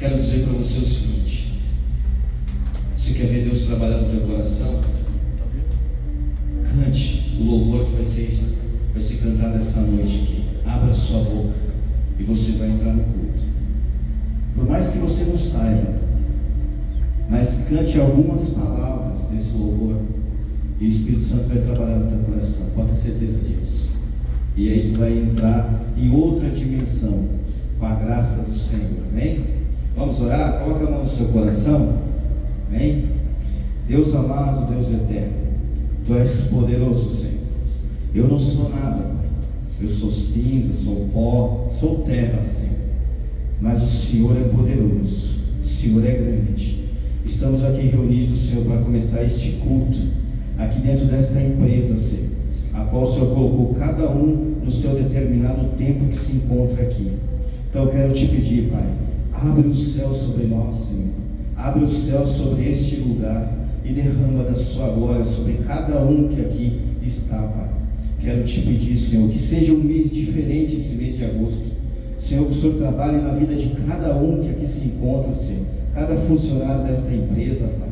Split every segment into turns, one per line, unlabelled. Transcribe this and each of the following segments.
Quero dizer para você o seguinte: você quer ver Deus trabalhar no teu coração? Cante o louvor que vai ser cantado essa noite aqui. Abra sua boca e você vai entrar no culto. Por mais que você não saiba, mas cante algumas palavras desse louvor e o Espírito Santo vai trabalhar no teu coração. Pode ter certeza disso. E aí tu vai entrar em outra dimensão com a graça do Senhor. Amém? Vamos orar? Coloca a mão no seu coração. Amém? Deus amado, Deus eterno, Tu és poderoso, Senhor. Eu não sou nada, Pai. Eu sou cinza, sou pó, sou terra, Senhor. Mas o Senhor é poderoso, o Senhor é grande. Estamos aqui reunidos, Senhor, para começar este culto aqui dentro desta empresa, Senhor, a qual o Senhor colocou cada um no seu determinado tempo que se encontra aqui. Então eu quero te pedir, Pai, abre o céu sobre nós, Senhor. Abre o céu sobre este lugar e derrama da sua glória sobre cada um que aqui está, Pai. Quero te pedir, Senhor, que seja um mês diferente esse mês de agosto. Senhor, que o Senhor trabalhe na vida de cada um que aqui se encontra, Senhor. Cada funcionário desta empresa, Pai.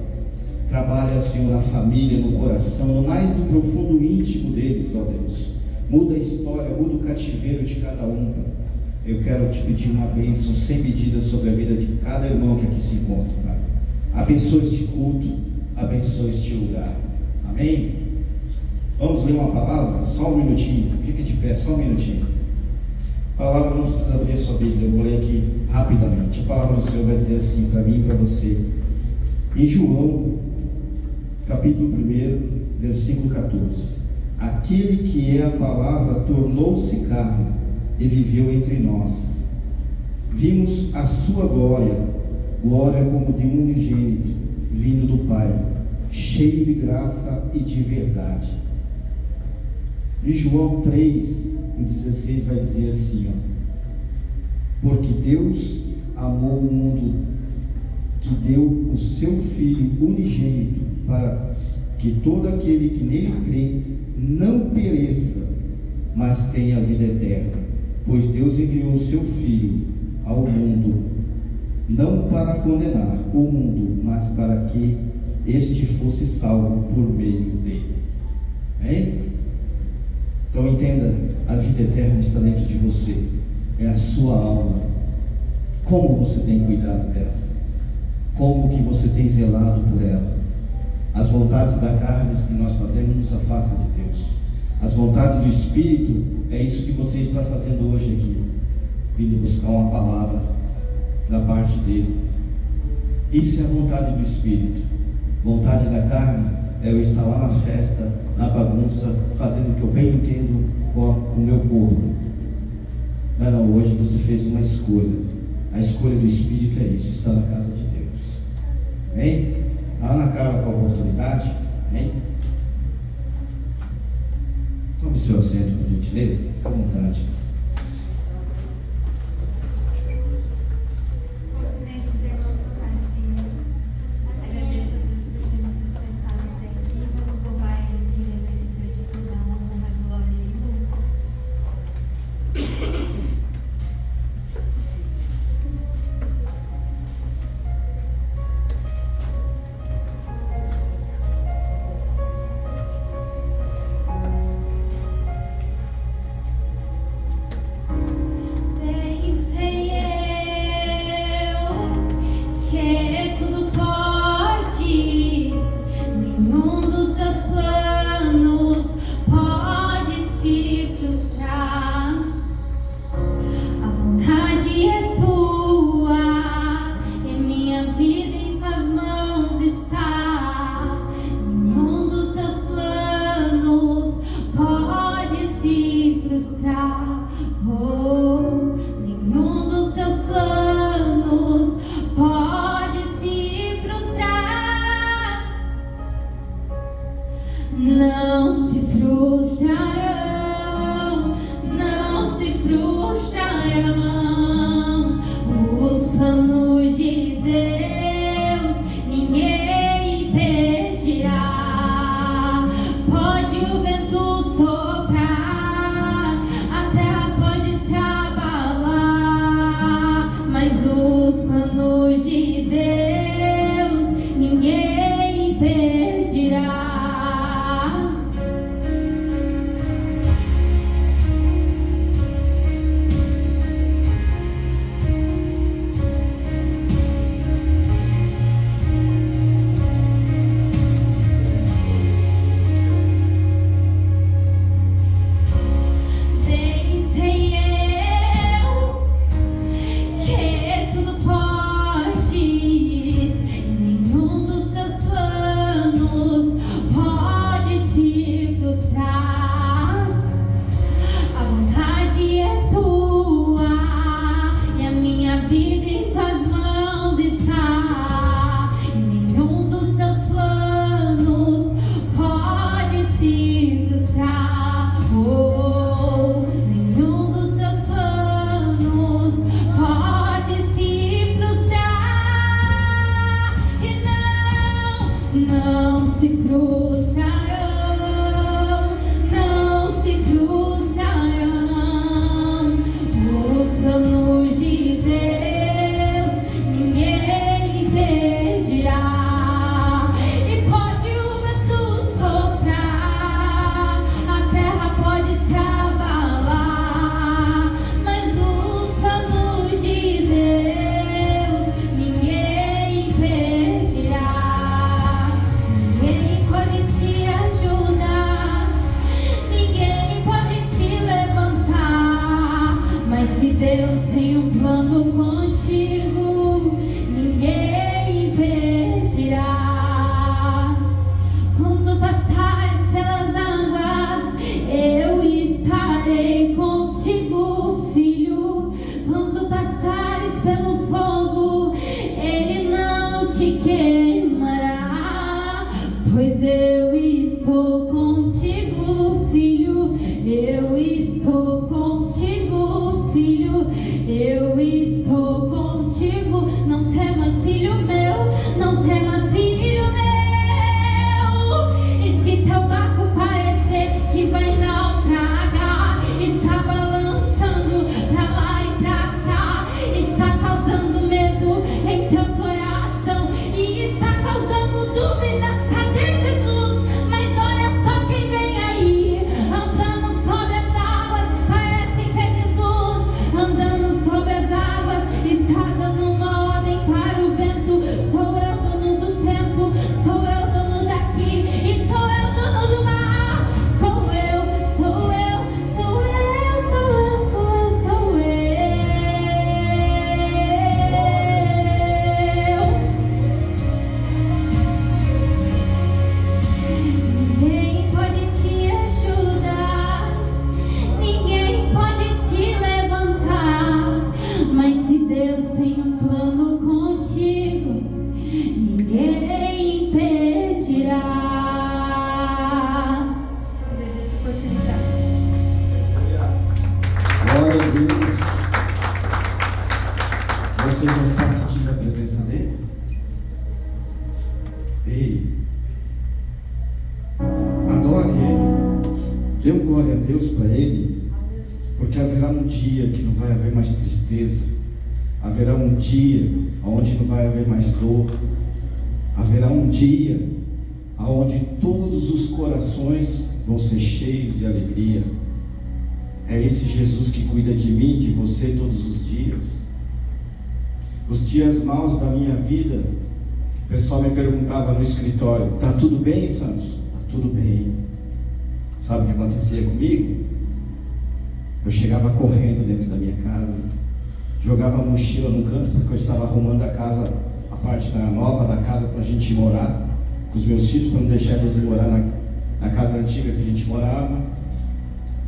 Trabalha, Senhor, na família, no coração, no mais do profundo íntimo deles, ó Deus. Muda a história, muda o cativeiro de cada um, Pai. Eu quero te pedir uma bênção sem medida sobre a vida de cada irmão que aqui se encontra, Pai. Abençoa este culto, abençoa este lugar. Amém? Vamos ler uma palavra? Só um minutinho. Fica de pé, só um minutinho. A palavra não precisa abrir a sua Bíblia, eu vou ler aqui rapidamente. A palavra do Senhor vai dizer assim para mim e para você. Em João, capítulo 1, versículo 14. Aquele que é a palavra tornou-se carne e viveu entre nós. Vimos a sua glória, glória como de um unigênito, vindo do Pai, cheio de graça e de verdade. Em João 3, o 16 vai dizer assim, ó: porque Deus amou o mundo, que deu o seu Filho unigênito, para que todo aquele que nele crê não pereça, mas tenha a vida eterna. Pois Deus enviou o seu Filho ao mundo, não para condenar o mundo, mas para que este fosse salvo por meio dele. Amém? Então entenda, a vida eterna está dentro de você, é a sua alma. Como você tem cuidado dela? Como que você tem zelado por ela? As vontades da carne que nós fazemos nos afastam de Deus. As vontades do Espírito, é isso que você está fazendo hoje aqui, vindo buscar uma palavra da parte dele. Isso é a vontade do Espírito. Vontade da carne é eu estar lá na festa, na bagunça, fazendo o que eu bem entendo com o meu corpo. Mas não, hoje você fez uma escolha. A escolha do Espírito é isso, estar na casa de Deus. Amém? A Ana Carla com a oportunidade. Amém? Tome seu assento, por gentileza. Fique à vontade. sentindo a presença dele? Ei, adore ele, dê glória a Deus para ele, porque haverá um dia que não vai haver mais tristeza, haverá um dia onde não vai haver mais dor, haverá um dia onde todos os corações vão ser cheios de alegria. É esse Jesus que cuida de mim, de você todos os dias. Os dias maus da minha vida, o pessoal me perguntava no escritório: tá tudo bem, Santos? Tá tudo bem. Sabe o que acontecia comigo? Eu chegava correndo dentro da minha casa, jogava a mochila no canto, porque eu estava arrumando a casa, a parte nova da casa para a gente morar com os meus filhos, para não deixar eles morar na casa antiga que a gente morava.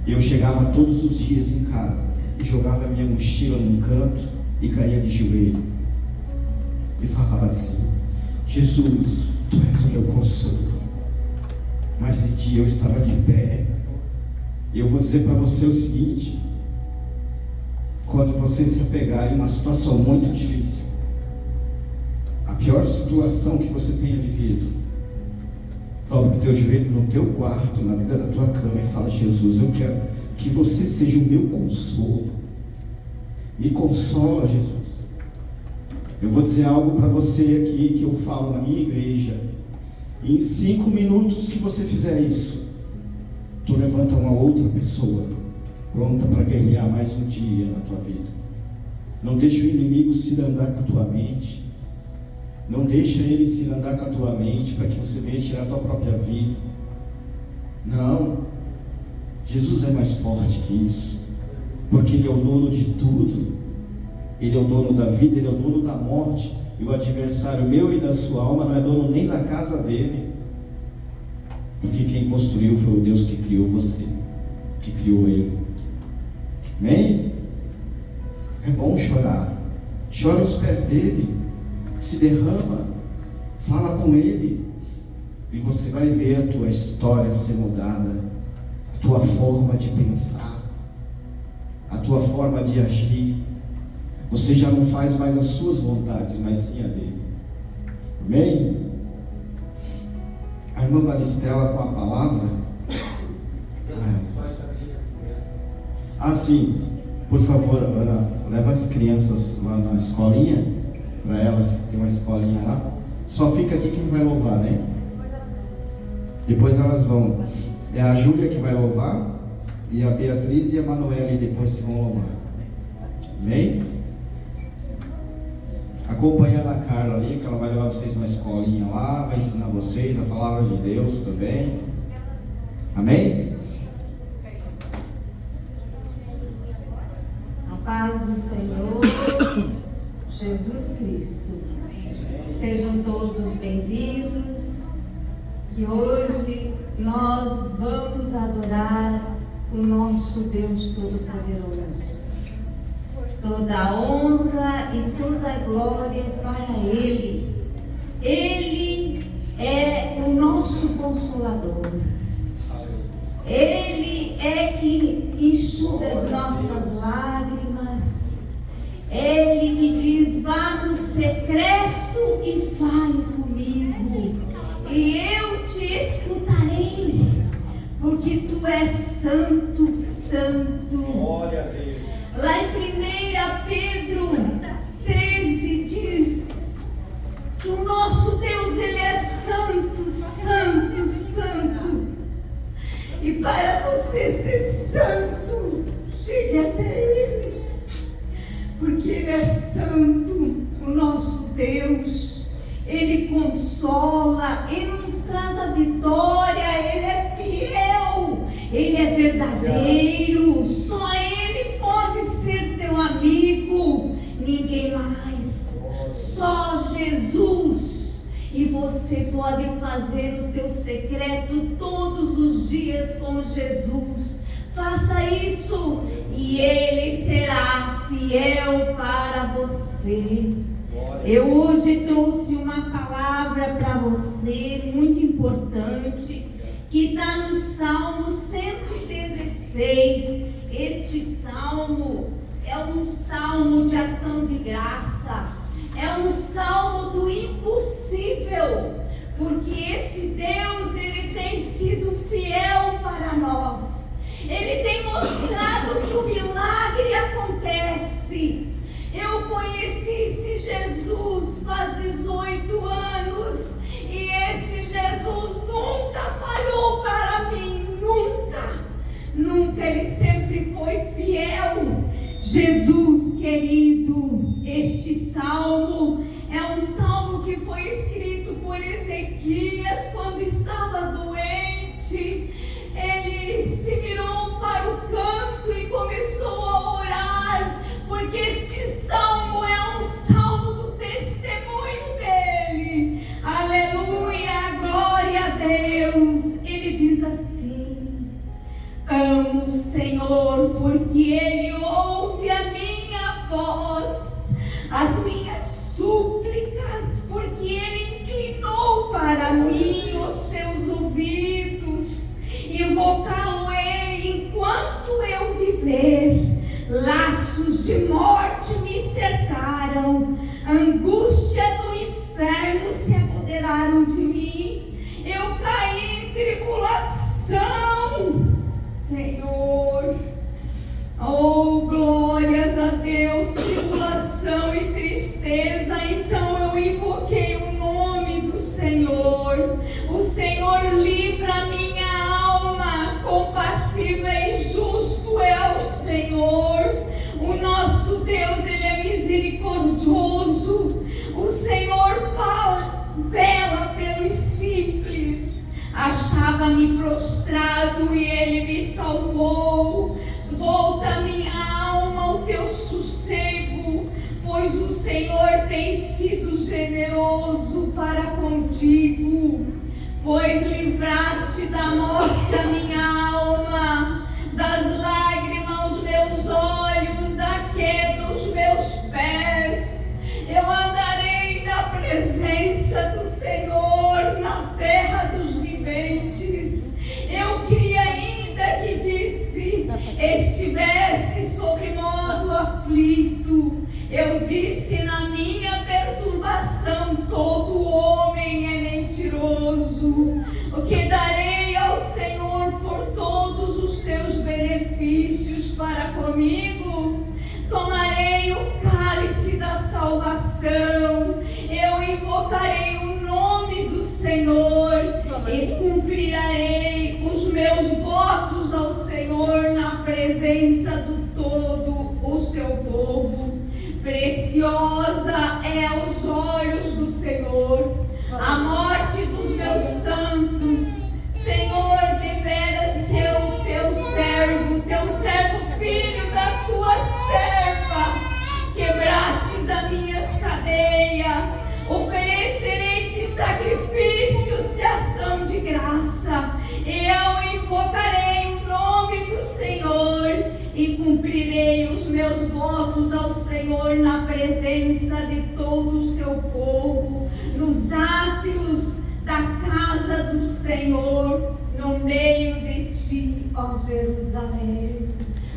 E eu chegava todos os dias em casa e jogava a minha mochila num canto e caía de joelho e falava assim: Jesus, Tu és o meu consolo. Mas de dia eu estava de pé. E eu vou dizer para você o seguinte: quando você se apegar em uma situação muito difícil, a pior situação que você tenha vivido, dobre o teu joelho no teu quarto, na beira da tua cama, e fala: Jesus, eu quero que você seja o meu consolo. Me consola, Jesus. Eu vou dizer algo para você aqui que eu falo na minha igreja. Em 5 minutos que você fizer isso, tu levanta uma outra pessoa pronta para guerrear mais um dia na tua vida. Não deixa o inimigo cirandar com a tua mente. Não deixa ele cirandar com a tua mente para que você venha tirar a tua própria vida. Não. Jesus é mais forte que isso, porque Ele é o dono de tudo. Ele é o dono da vida, Ele é o dono da morte. E o adversário meu e da sua alma não é dono nem da casa dele, porque quem construiu foi o Deus que criou você, que criou ele. Amém? É bom chorar. Chora aos pés dele, se derrama, fala com ele, e você vai ver a tua história ser mudada, a tua forma de pensar, a tua forma de agir. Você já não faz mais as suas vontades, mas sim a dele. Amém? A irmã Maristela com a palavra. Sim, por favor, Ana, leva as crianças lá na escolinha, para elas, tem uma escolinha lá. Só fica aqui quem vai louvar, né? Depois elas vão. É a Júlia que vai louvar, e a Beatriz e a Manuela depois que vão louvar. Amém? Acompanhando a Carla ali, que ela vai levar vocês numa escolinha lá, vai ensinar vocês a palavra de Deus também. Amém?
A paz do Senhor Jesus Cristo. Sejam todos bem-vindos. Que hoje nós vamos adorar o nosso Deus Todo-Poderoso. Toda a honra e toda a glória para Ele. Ele é o nosso Consolador. Ele é que enxuga as nossas lágrimas. Ele que diz: vá no secreto e fale comigo, e eu te escutarei, porque tu és santo, santo.
Glória a Deus.
Lá em 1 Pedro 13 diz que o nosso Deus, Ele é santo, santo, santo. E para você ser santo, chegue até Ele, porque Ele é santo. O nosso Deus, Ele consola, Ele nos traz a vitória, Ele é fiel, Ele é verdadeiro. Só Ele pode ser teu amigo, ninguém mais, só Jesus. E você pode fazer o teu secreto todos os dias com Jesus. Faça isso e Ele será fiel para você. Eu hoje trouxe uma palavra para você muito importante, que está no Salmo 116. Este salmo é um salmo de ação de graça, é um Jesus querido, este salmo é um salmo que foi escrito por Ezequias quando estava doente. Ele se virou para o canto e começou a orar, porque este salmo é um salmo do testemunho dele. Aleluia, glória a Deus. Ele diz assim: amo o Senhor porque Ele ouve a minha voz, as minhas súplicas, porque Ele inclinou para mim os seus ouvidos. Invocá-lo-ei enquanto eu viver. Laços de morte me cercaram, angústia do inferno se apoderaram de mim. Eu caí em tribulação, Senhor. Oh, glórias a Deus, tribulação e tristeza. Então eu invoquei o nome do Senhor. O Senhor livra a minha alma, compassivo e justo é o Senhor. O nosso Deus, Ele é misericordioso. O Senhor vela pelos simples. Achava-me prostrado e Ele me salvou. Volta minha alma ao teu sossego, pois o Senhor tem sido generoso para contigo. Pois livraste da morte a minha alma, das lágrimas os meus olhos, da queda os meus pés. Eu andarei na presença do Senhor, na terra dos viventes. Eu queria ainda que disse, estivesse sobre modo aflito. Eu disse na minha perturbação, todo homem é mentiroso. O que darei ao Senhor por todos os seus benefícios para comigo? Tomarei o cálice da salvação. Eu invocarei o nome do Senhor e cumprirei os meus votos ao Senhor na presença do todo o seu povo. Preciosa é aos olhos do Senhor a morte dos meus santos. Senhor, deveras ser o teu servo filho da tua serva. Quebrastes as minhas cadeias. Oferecerei-te sacrifícios de ação de graça. Eu invocarei o nome do Senhor e cumprirei os meus votos ao Senhor na presença de todo o seu povo, nos átrios da casa do Senhor, no meio de ti, ó Jerusalém.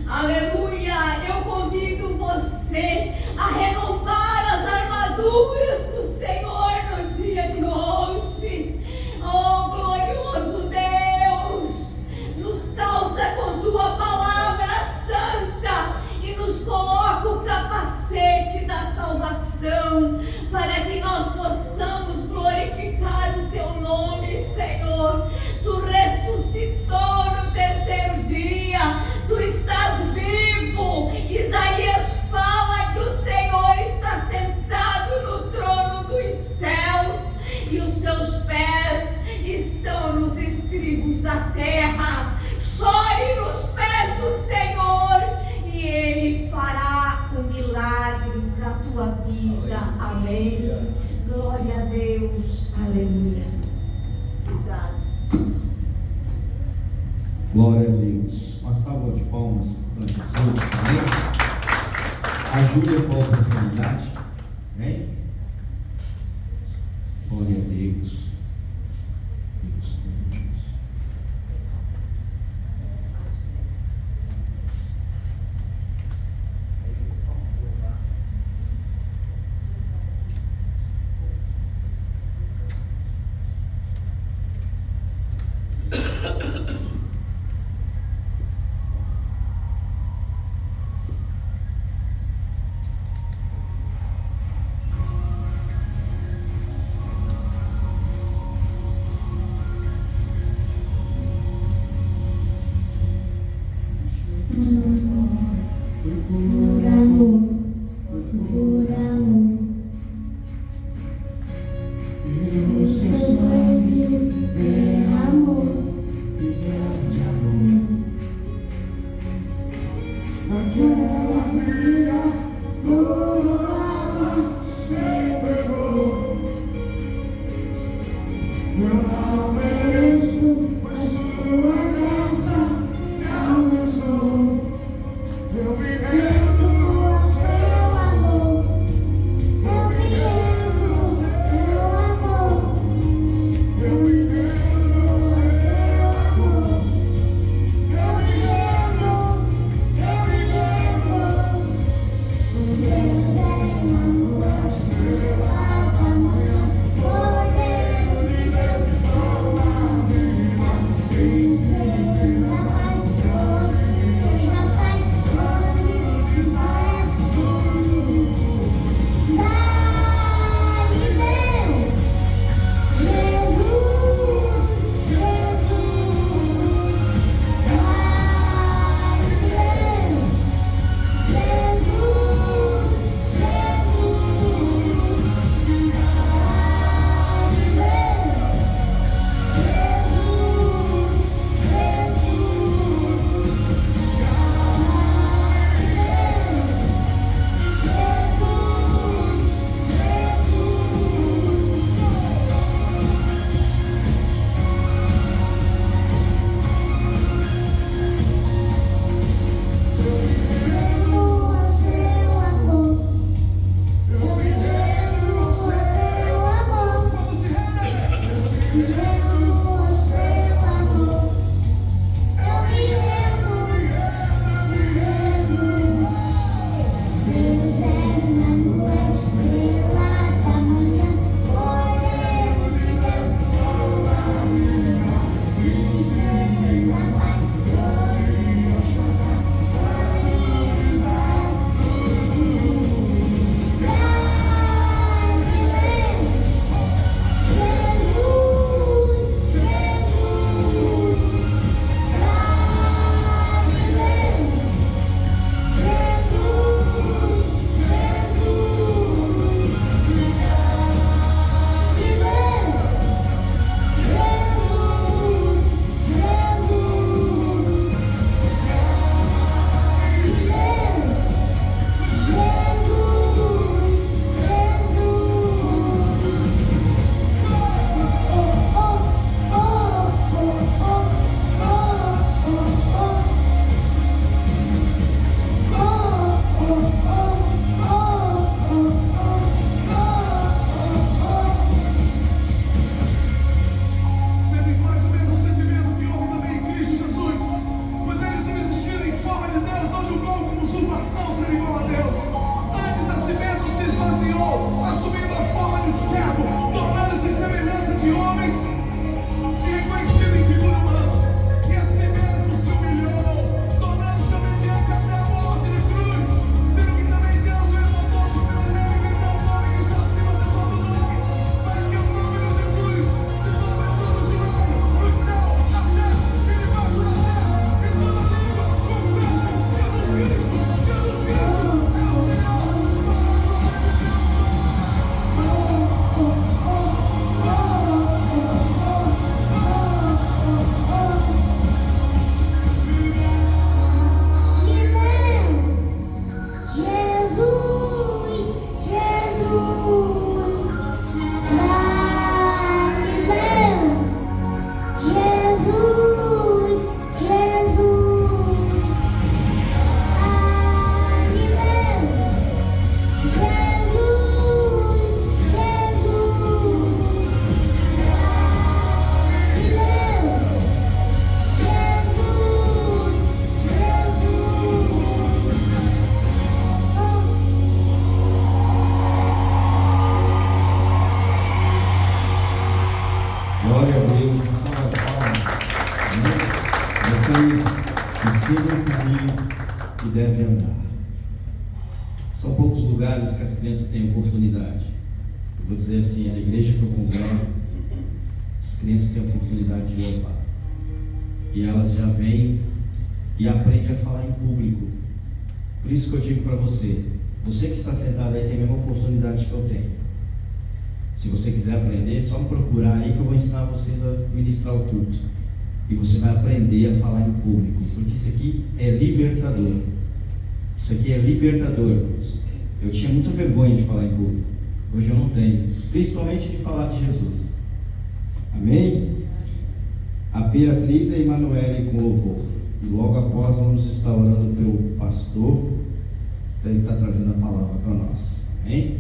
Aleluia! Eu convido você a renovar as armaduras do Senhor no dia de hoje. Oh, glorioso Deus, nos calça com tua palavra santa e nos coloca o capacete da salvação, para que nós possamos glorificar o teu nome, Senhor. Tu ressuscitou no terceiro dia, tu estás vivo. Isaías fala que o Senhor está sentado no trono dos céus e os seus pés estão nos estribos da terra. Chore nos pés do Senhor e Ele fará um milagre para a tua vida. Amém. Glória a Deus. Aleluia. Obrigado.
Glória a Deus. Uma salva de palmas para Jesus. Amém? Ajuda com a oportunidade. Amém? Glória a Deus. Deus, Deus. e deve andar. São poucos lugares que as crianças têm oportunidade. Eu vou dizer assim, a igreja que eu congrego, as crianças têm oportunidade de louvar. E elas já vêm e aprendem a falar em público. Por isso que eu digo para você que está sentado aí tem a mesma oportunidade que eu tenho. Se você quiser aprender, é só me procurar aí que eu vou ensinar vocês a ministrar o culto. E você vai aprender a falar em público, porque isso aqui é libertador. Isso aqui é libertador, irmãos. Eu tinha muita vergonha de falar em público. Hoje eu não tenho, principalmente de falar de Jesus. Amém? A Beatriz e a Emanuele com louvor. E logo após vamos estar orando pelo pastor, para ele estar trazendo a palavra para nós. Amém?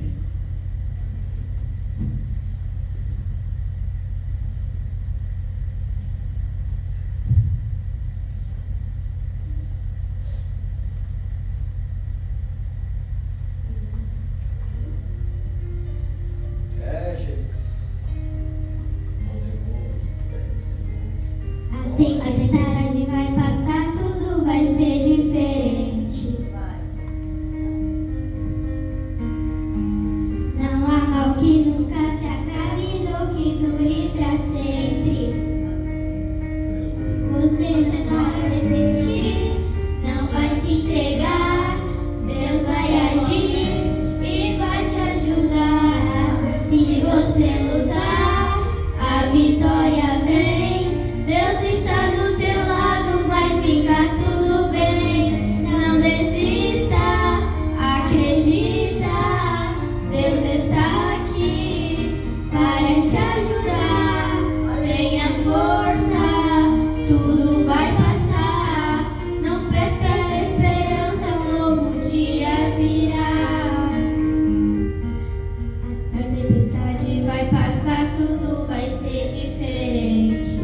A tempestade vai passar, tudo vai ser diferente. Não há mal que nunca se acabe, dor que dure pra sempre. Você não vai desistir, não vai se entregar. Deus vai agir e vai te ajudar. Se você lutar, a vitória vem. Deus está do teu lado, vai ficar tudo bem. Não desista, acredita. Deus está aqui para te ajudar. Tenha força, tudo vai passar. Não perca a esperança, um novo dia virá. A tempestade vai passar, tudo vai ser diferente.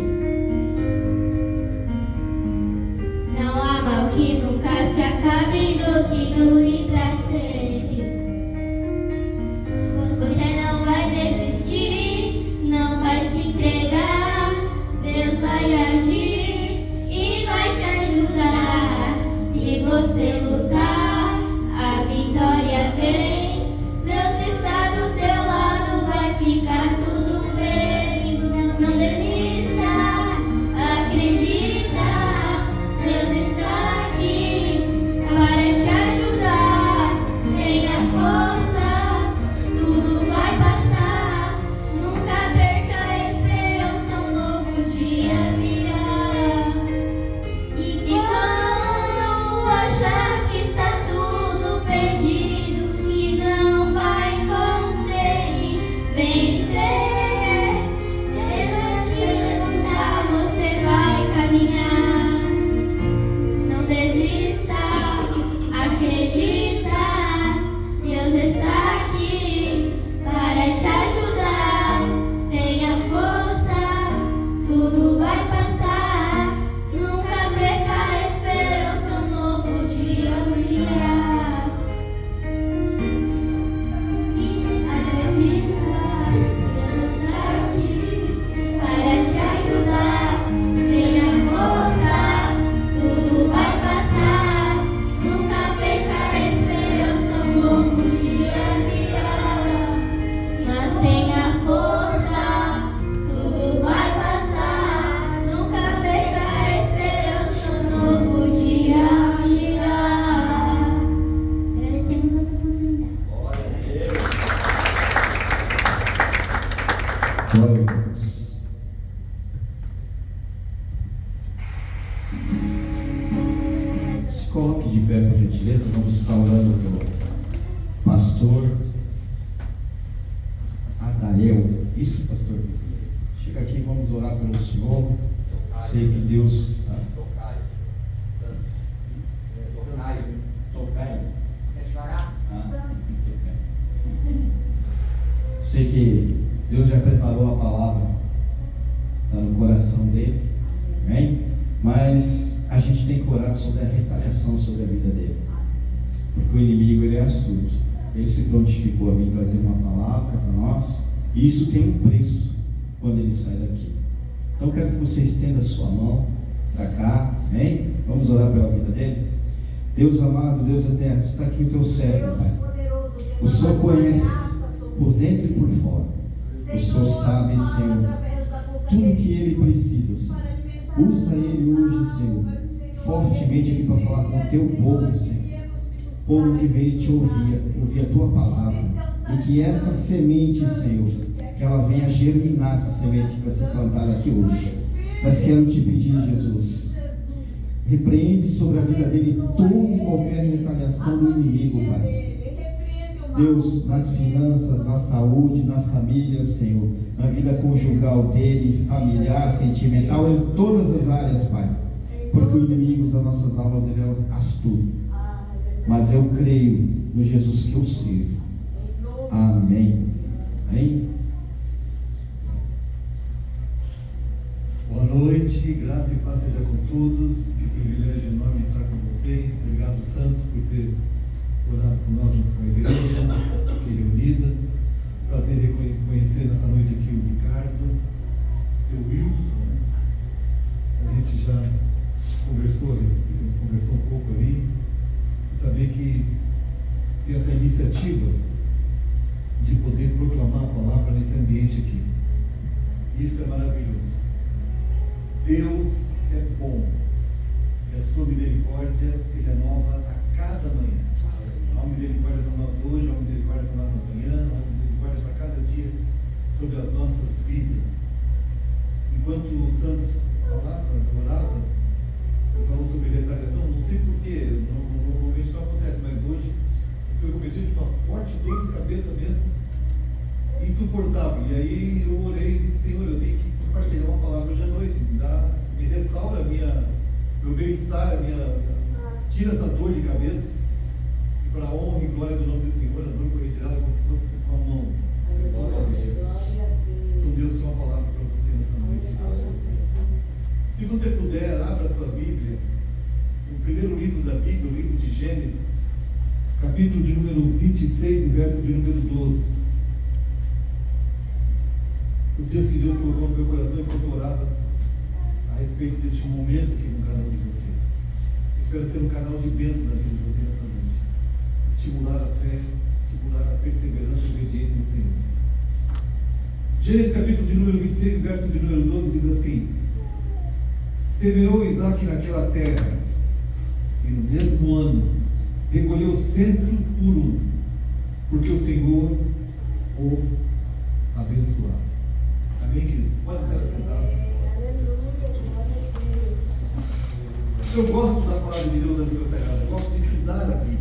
Que nunca se acabe, do que dure pra sempre. Você não vai desistir, não vai se entregar. Deus vai agir e vai te ajudar. Se você lutar, a vitória vem. Deus está do teu lado, vai ficar tudo bem. Não desista, acredita. Deus está para te ajudar. Tenha forças, tudo vai passar. Nunca perca a esperança, um novo dia virá. E quando achar que está tudo perdido e não vai conseguir vencer, Deus vai te levantar, você vai caminhar. Não desista, acreditas, Deus está aqui para te ajudar. Tenha força, tudo vai passar. Nunca perca a esperança, um novo dia virá. Acredita, Deus está aqui para te ajudar. Tenha força, tudo vai passar. Nunca perca a esperança, um novo dia virá. Mas tenha força, tudo vai passar. Nunca perca a esperança, um novo dia virá. Agradecemos essa oportunidade.
Glória a Deus. Se coloque de pé, por gentileza. Vamos estar orando pelo pastor Adael. Isso, pastor? Chega aqui, vamos orar pelo senhor. Sei que Deus... Tocaio. Sei que Deus já preparou a palavra, está no coração dele, amém? Mas a gente tem que orar sobre a retaliação sobre a vida dele, porque o inimigo ele é astuto. Ele se prontificou a vir trazer uma palavra para nós, e isso tem um preço quando ele sai daqui. Então eu quero que você estenda a sua mão para cá, amém? Vamos orar pela vida dele. Deus amado, Deus eterno, está aqui o teu servo, Pai. O Senhor conhece por dentro e por fora. O Senhor sabe, Senhor, tudo que ele precisa, Senhor. Usa ele hoje, Senhor, fortemente aqui para falar com o teu povo, Senhor. Povo que veio te ouvir a tua palavra. E que essa semente, Senhor, que ela venha germinar, essa semente que vai ser plantada aqui hoje. Mas quero te pedir, Jesus, repreende sobre a vida dele toda e qualquer retaliação do inimigo, Pai. Deus, nas finanças, na saúde, na família, Senhor, na vida conjugal dele, familiar, sentimental, em todas as áreas, Pai. Porque o inimigo das nossas almas, ele é astuto. Mas eu creio no Jesus que eu sirvo. Amém. Amém.
Boa noite, graça e paz seja com todos. Que privilégio enorme estar com vocês. Obrigado, Santos, por ter orado por nós junto com a igreja aqui reunida. Prazer em conhecer nessa noite aqui o Ricardo, o seu Wilson, né? A gente já conversou um pouco ali. Saber que tem essa iniciativa de poder proclamar a palavra nesse ambiente aqui. Isso é maravilhoso. Deus é bom e a sua misericórdia se renova a cada manhã. Há uma misericórdia para nós hoje, há uma misericórdia para nós amanhã, há uma misericórdia para cada dia sobre as nossas vidas. Enquanto o Santos orava, ele falou sobre retaliação, não sei porquê, normalmente não acontece, mas hoje foi cometido de uma forte dor de cabeça mesmo, insuportável. E aí eu orei e disse: Senhor, eu tenho que compartilhar uma palavra hoje à noite, me restaura meu bem-estar, tira essa dor de cabeça, e para a honra e glória do nome do Senhor, a dor foi retirada como se fosse com a mão. Então Deus tem uma palavra para você nessa noite. Se você puder, abra a sua Bíblia, no primeiro livro da Bíblia, o livro de Gênesis, capítulo de número 26 e verso de número 12. O texto que Deus colocou no meu coração enquanto eu orava a respeito deste momento aqui no canal de vocês. Eu espero ser um canal de bênção na vida de vocês nessa noite. Estimular a fé, estimular a perseverança e a obediência no Senhor. Gênesis capítulo de número 26, verso de número 12 diz assim: semeou Isaac naquela terra, e no mesmo ano recolheu 100 por 1, porque o Senhor o abençoava. Amém, queridos? Pode ser sentados. Eu gosto da palavra de Deus da Bíblia Sagrada, eu gosto de estudar a Bíblia.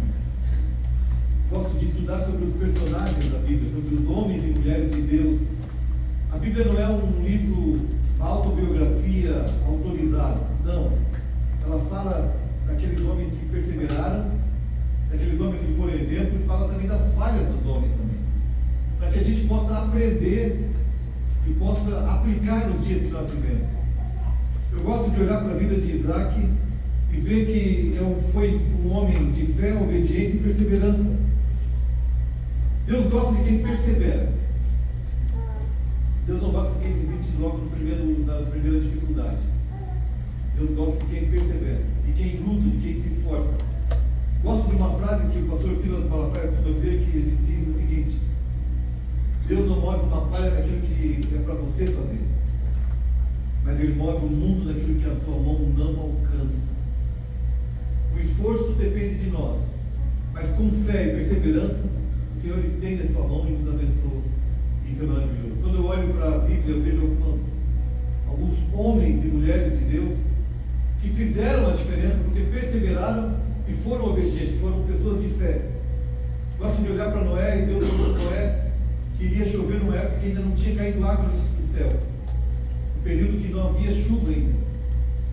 Gosto de estudar sobre os personagens da Bíblia, sobre os homens e mulheres de Deus. A Bíblia não é um livro, uma autobiografia autorizada, não. Ela fala daqueles homens que perseveraram, daqueles homens que foram exemplo, e fala também das falhas dos homens também, para que a gente possa aprender e possa aplicar nos dias que nós vivemos. Eu gosto de olhar para a vida de Isaac e ver que foi um homem de fé, obediência e perseverança. Deus gosta de quem persevera. Deus não gosta de quem desiste logo na primeira dificuldade. Deus gosta de quem persevera, de quem luta, de quem se esforça. Gosto de uma frase que o pastor Silas Malafaia costuma dizer, que ele diz o seguinte: Deus não move uma palha naquilo que é para você fazer, mas Ele move o mundo naquilo que a tua mão não alcança. O esforço depende de nós, mas com fé e perseverança, o Senhor estende a sua mão e nos abençoa. Isso é maravilhoso. Quando eu olho para a Bíblia, eu vejo alguns homens e mulheres de Deus que fizeram a diferença porque perseveraram e foram obedientes, foram pessoas de fé. Gosto de olhar para Noé, e Deus falou para Noé que iria chover numa época que ainda não tinha caído água do céu, no período que não havia chuva ainda.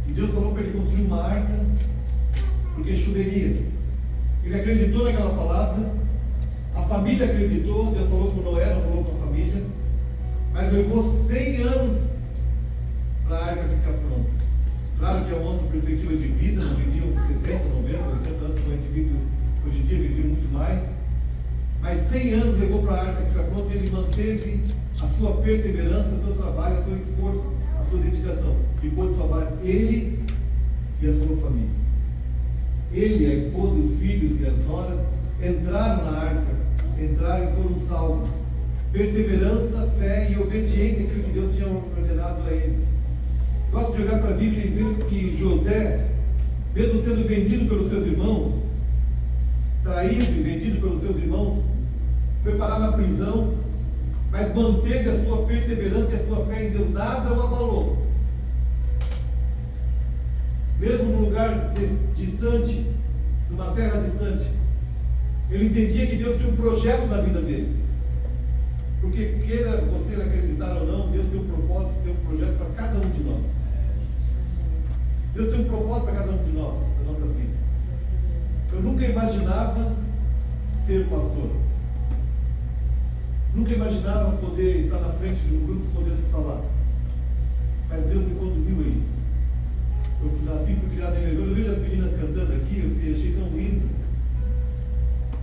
E Deus falou para ele construir uma arca porque choveria. Ele acreditou naquela palavra, a família acreditou. Deus falou com Noé, não falou com a família, mas levou 100 anos para a arca ficar pronta. Claro que é uma outra perspectiva de vida, não viviam 70, 90, 80 anos, como a gente vive hoje em dia, viviam muito mais. Mas 100 anos levou para a arca ficar pronta, e ele manteve a sua perseverança, o seu trabalho, o seu esforço, a sua dedicação, e pôde salvar ele e a sua família. Ele, a esposa, os filhos e as noras entraram na arca, entraram e foram salvos. Perseverança, fé e obediência àquilo que Deus tinha ordenado a ele. Gosto de olhar para a Bíblia e ver que José, mesmo sendo vendido pelos seus irmãos, traído e vendido pelos seus irmãos, foi parar na prisão, mas manteve a sua perseverança e a sua fé em Deus, nada o abalou. Mesmo num lugar distante, numa terra distante, ele entendia que Deus tinha um projeto na vida dele. Porque queira você acreditar ou não, Deus tem um propósito, tem um projeto para cada um de nós. Deus tem um propósito para cada um de nós, da nossa vida. Eu nunca imaginava ser pastor. Nunca imaginava poder estar na frente de um grupo podendo falar. Mas Deus me conduziu a isso. Eu nasci, fui criado na igreja. Eu vejo as meninas cantando aqui, eu achei tão lindo.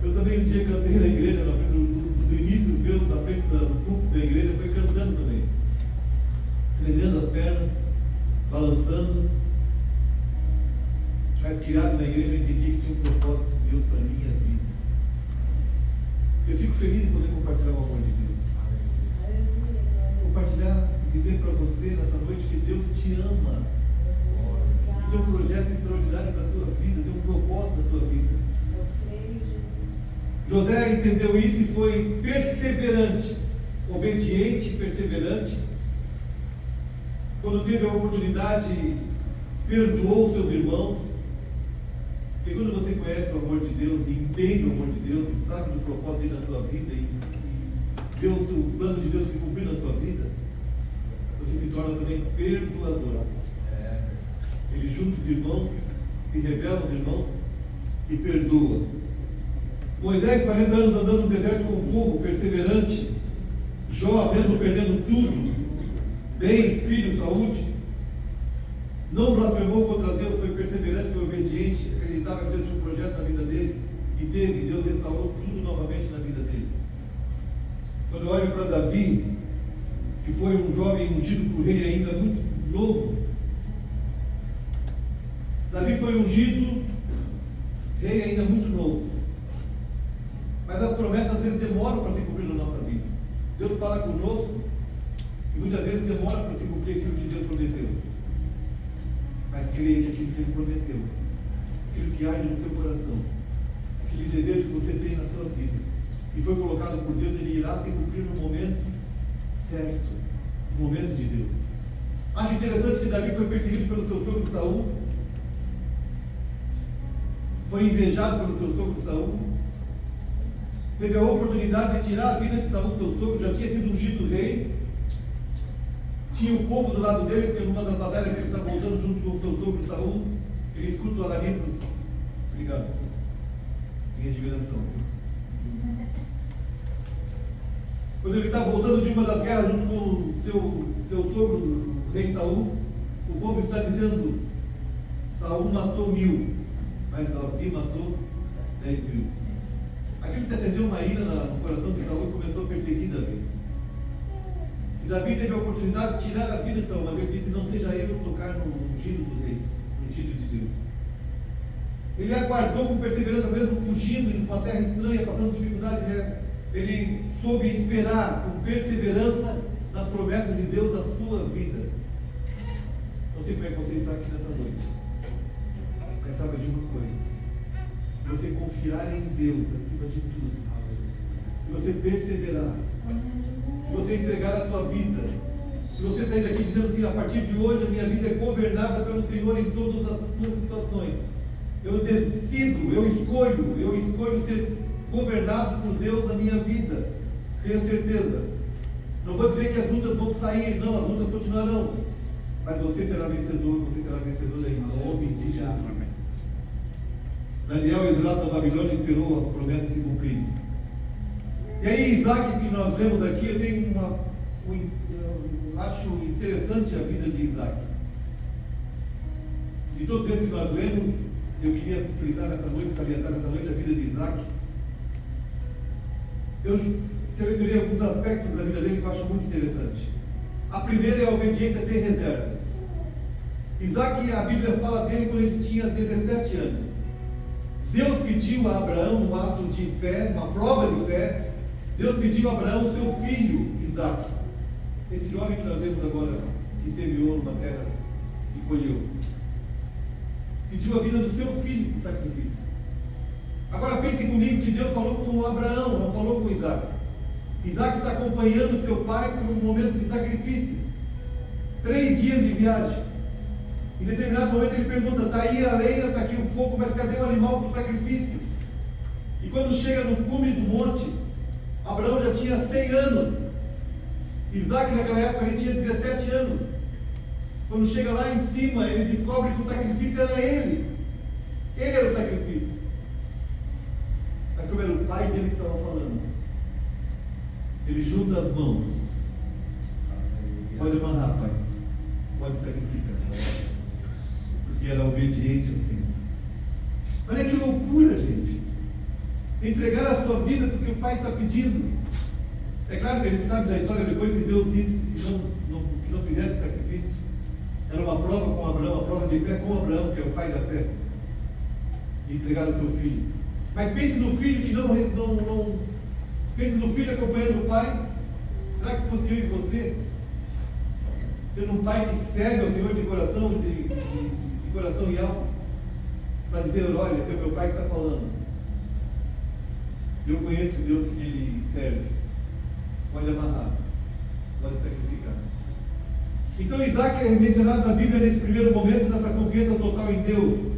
Eu também um dia cantei na igreja, na frente dos inícios meus, na frente do púlpito da igreja, fui cantando também. Tremendo as pernas, balançando. Mas criado na igreja, eu entendi que tinha um propósito de Deus para a minha vida. Eu fico feliz de poder compartilhar o amor de Deus. Compartilhar, dizer para você nessa noite que Deus te ama. Que tem um projeto extraordinário para a tua vida, tem um propósito na tua vida. José entendeu isso e foi perseverante, obediente e perseverante. Quando teve a oportunidade, perdoou seus irmãos. E quando você conhece o amor de Deus e entende o amor de Deus e sabe do propósito dele na tua vida e vê o plano de Deus se cumprir na tua vida, você se torna também perdoador. Ele junta os irmãos, se revela aos irmãos e perdoa. Moisés, 40 anos andando no deserto com o povo, perseverante. Jó, mesmo perdendo tudo, bem, filho, saúde, não blasfemou contra Deus, foi perseverante, foi obediente, acreditava que Deus tinha um projeto na vida dele e teve, Deus restaurou tudo novamente na vida dele. Quando eu olho para Davi, que foi um jovem ungido por rei ainda muito novo, Davi foi ungido rei ainda muito novo. Mas as promessas às vezes demoram para se cumprir na nossa vida. Deus fala conosco e muitas vezes demora para se cumprir aquilo que Deus prometeu. Mas creia que aquilo que Ele prometeu, aquilo que arde no seu coração, aquele desejo que você tem na sua vida, e foi colocado por Deus, ele irá se cumprir no momento certo, no momento de Deus. Acho interessante que Davi foi perseguido pelo seu sogro Saul, foi invejado pelo seu sogro Saul, teve a oportunidade de tirar a vida de Saul, seu sogro, já tinha sido ungido rei, tinha o povo do lado dele, porque numa das batalhas que ele está voltando junto com o seu sogro Saul, ele escuta o alarido. Obrigado. Minha admiração. Quando ele está voltando de uma das guerras junto com o seu sogro, o rei Saul, o povo está dizendo: Saul matou 1000, mas Davi matou 10.000. Aquilo se acendeu uma ira no coração de Saul e começou a perseguir Davi. E Davi teve a oportunidade de tirar a vida de Saul, mas ele disse: não seja eu tocar no ungido do rei, no ungido de Deus. Ele aguardou com perseverança, mesmo fugindo em uma terra estranha, passando dificuldade, ele soube esperar com perseverança nas promessas de Deus a sua vida. Não sei como é que você está aqui nessa noite, mas saiba de uma coisa: você confiar em Deus acima de tudo, e você perseverar, se você entregar a sua vida, se você sair daqui dizendo assim: a partir de hoje a minha vida é governada pelo Senhor em todas as suas situações, eu decido, eu escolho ser governado por Deus na minha vida, tenho certeza. Não vou dizer que as lutas vão sair, não, as lutas continuarão, mas você será vencedor em nome de Jesus. Daniel, exilado da Babilônia, esperou as promessas se cumprirem. E aí, Isaac, que nós lemos aqui, eu tenho eu acho interessante a vida de Isaac. De todos esses que nós lemos, eu queria frisar nessa noite, salientar nessa noite a vida de Isaac. Eu selecionei alguns aspectos da vida dele que eu acho muito interessante. A primeira é a obediência sem reservas. Isaac, a Bíblia fala dele quando ele tinha 17 anos. Deus pediu a Abraão um ato de fé, uma prova de fé. Deus pediu a Abraão o seu filho, Isaque. Esse jovem que nós vemos agora, que semeou numa terra e colheu. Pediu a vida do seu filho em sacrifício. Agora pensem comigo que Deus falou com Abraão, não falou com Isaque. Isaque está acompanhando seu pai por um momento de sacrifício. 3 dias de viagem. Em determinado momento ele pergunta: está aí a lenha, está aqui o fogo, mas cadê o animal para o sacrifício? E quando chega no cume do monte, Abraão já tinha 100 anos. Isaque naquela época ele tinha 17 anos. Quando chega lá em cima, ele descobre que o sacrifício era ele. Ele era o sacrifício. Mas como era o pai dele que estava falando, ele junta as mãos. Pode amarrar, pai. Pode sacrificar. Porque era obediente ao Senhor. Olha que loucura, gente. Entregar a sua vida porque o pai está pedindo. É claro que a gente sabe da história depois que Deus disse que não fizesse sacrifício. Era uma prova com Abraão, uma prova de fé com Abraão, que é o pai da fé. De entregar o seu filho. Mas pense no filho que não pense no filho acompanhando o pai. Será que fosse eu e você? Tendo um pai que serve ao Senhor de coração, de coração e alma, para dizer: olha, esse é o meu pai que está falando. Eu conheço o Deus que ele serve. Pode amarrar, pode sacrificar. Então Isaque é mencionado na Bíblia nesse primeiro momento, nessa confiança total em Deus.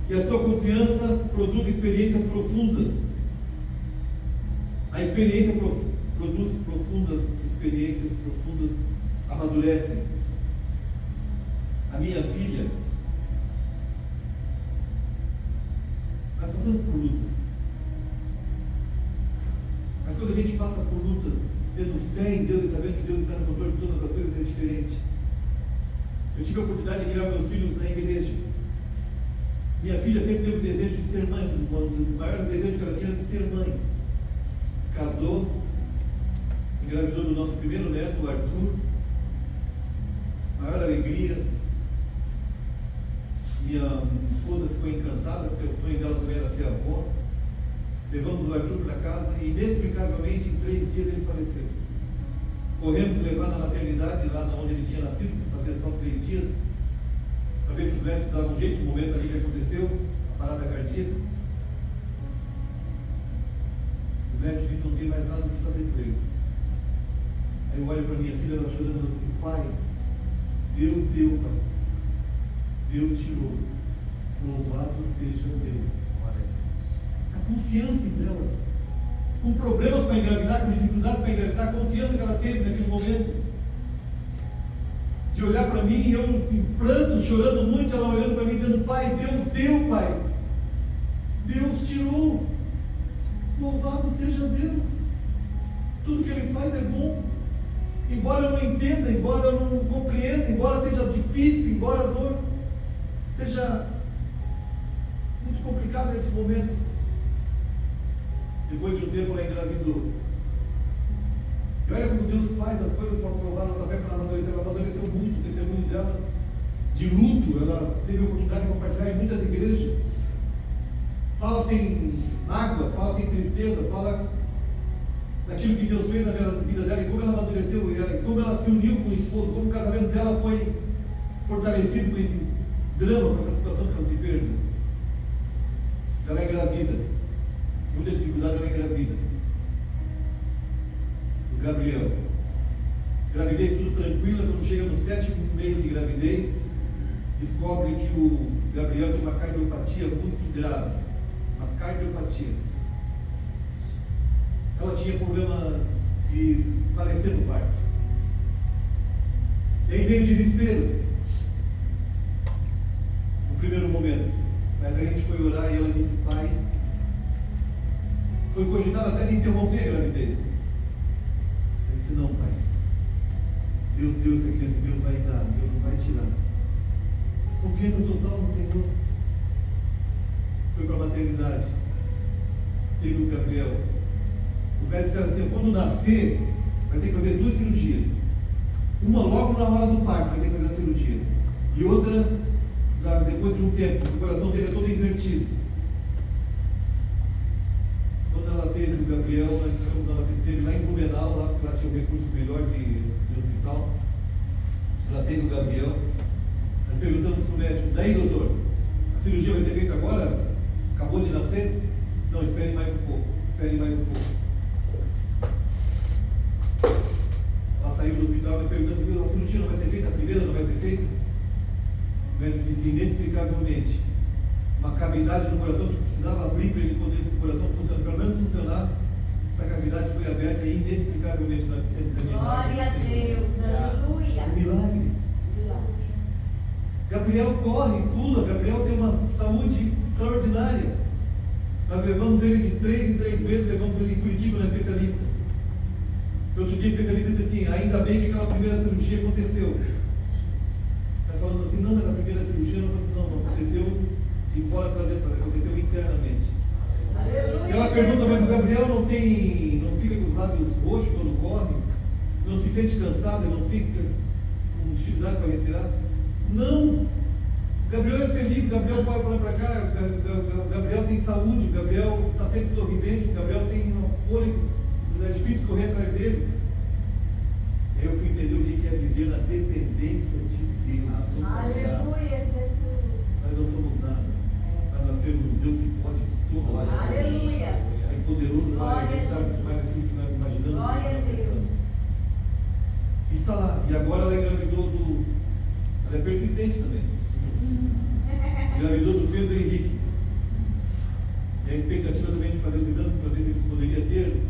E a sua confiança produz experiências profundas. A experiência produz profundas experiências, profundas amadurecem. A minha filha, nós passamos por lutas. Mas quando a gente passa por lutas, tendo fé em Deus e sabendo que Deus está no controle de todas as coisas, é diferente. Eu tive a oportunidade de criar meus filhos na igreja. Minha filha sempre teve o desejo de ser mãe, um dos maiores desejos que ela tinha era de ser mãe. Casou, engravidou do nosso primeiro neto, o Arthur. Maior alegria. Minha esposa ficou encantada, porque o sonho dela também era ser avó. Levamos o Arthur para casa e, inexplicavelmente, em 3 dias ele faleceu. Corremos levar na maternidade, lá onde ele tinha nascido, para fazer só 3 dias, para ver se os médicos davam um jeito no momento ali que aconteceu, a parada cardíaca. O médico disse: não tem mais nada o que fazer com ele. Aí eu olho para minha filha, ela chorando, ela disse: pai, Deus deu, pai. Deus tirou. Louvado seja Deus. A confiança dela, com problemas para engravidar, com dificuldades para engravidar, a confiança que ela teve naquele momento, de olhar para mim, eu em pranto, chorando muito, ela olhando para mim, dizendo: pai, Deus deu, pai, Deus tirou, louvado seja Deus, tudo que Ele faz é bom, embora eu não entenda, embora eu não compreenda, embora seja difícil, embora a dor seja muito complicada nesse momento. Depois de um tempo ela engravidou. E olha como Deus faz as coisas para provar nossa fé, para amadurecer. Ela amadureceu muito. O testemunho dela de luto, ela teve a oportunidade de compartilhar em muitas igrejas. Fala sem mágoa, fala sem tristeza, fala daquilo que Deus fez na vida dela e como ela amadureceu, e como ela se uniu com o esposo, como o casamento dela foi fortalecido com esse drama, com essa situação de perda. Ela é engravida. Muita dificuldade, ela é engravida. O Gabriel. Gravidez tudo tranquila, quando chega no 7º mês de gravidez, descobre que o Gabriel tem uma cardiopatia muito grave. Uma cardiopatia. Ela tinha problema de falecer no parto. E aí veio o desespero. No primeiro momento. Mas aí a gente foi orar e ela disse: pai, foi cogitado até de interromper a gravidez. Eu disse: não, pai. Deus deu essa criança, Deus vai dar, Deus não vai tirar. Confiança total no Senhor. Foi para a maternidade. Teve o Gabriel. Os médicos disseram assim: quando nascer, vai ter que fazer 2 cirurgias. Uma logo na hora do parto, vai ter que fazer a cirurgia. E outra depois de um tempo, porque o coração dele é todo invertido. o Gabriel, nós ficamos dando aquele, teve lá em Blumenau, lá porque lá tinha um recurso melhor de hospital. Já teve o Gabriel. Nós perguntamos para o médico, daí doutor, a cirurgia vai ser feita agora? Acabou de nascer? Não, espere mais um pouco, espere mais um pouco. Ela saiu do hospital e perguntamos, a cirurgia não vai ser feita, a primeira não vai ser feita? O médico disse, inexplicavelmente, uma cavidade no coração que precisava abrir para ele poder esse coração funcionar, pelo menos funcionar, essa cavidade foi aberta e inexplicavelmente nós temos a
Glória a Deus, aleluia.
Milagre. Gabriel corre, pula, Gabriel tem uma saúde extraordinária. Nós levamos ele de 3 em 3 meses, levamos ele em Curitiba na especialista. Outro dia a especialista disse assim, ainda bem que aquela primeira cirurgia aconteceu. Nós falando assim, não, mas a primeira cirurgia não aconteceu de fora para dentro, mas aconteceu internamente.
Aleluia.
E ela pergunta, mas o Gabriel não fica com os lábios roxos quando corre? Não se sente cansado, ele não fica com dificuldade para respirar? Não! Gabriel é feliz, Gabriel pode olhar para cá, Gabriel tem saúde, Gabriel está sempre sorridente, Gabriel tem um fôlego, não é difícil correr atrás dele. Eu fui entender o que é viver na dependência de Deus.
Aleluia, Jesus.
Nós não somos nada, mas nós temos um Deus que pode tudo.
Aleluia.
É poderoso para
Glória a
realizar
Deus.
mais aquilo que nós imaginamos.
Glória a Deus.
Está lá, e agora ela engravidou ela é persistente também. Engravidou do Pedro Henrique. E a expectativa também de fazer os exames para ver se ele poderia ter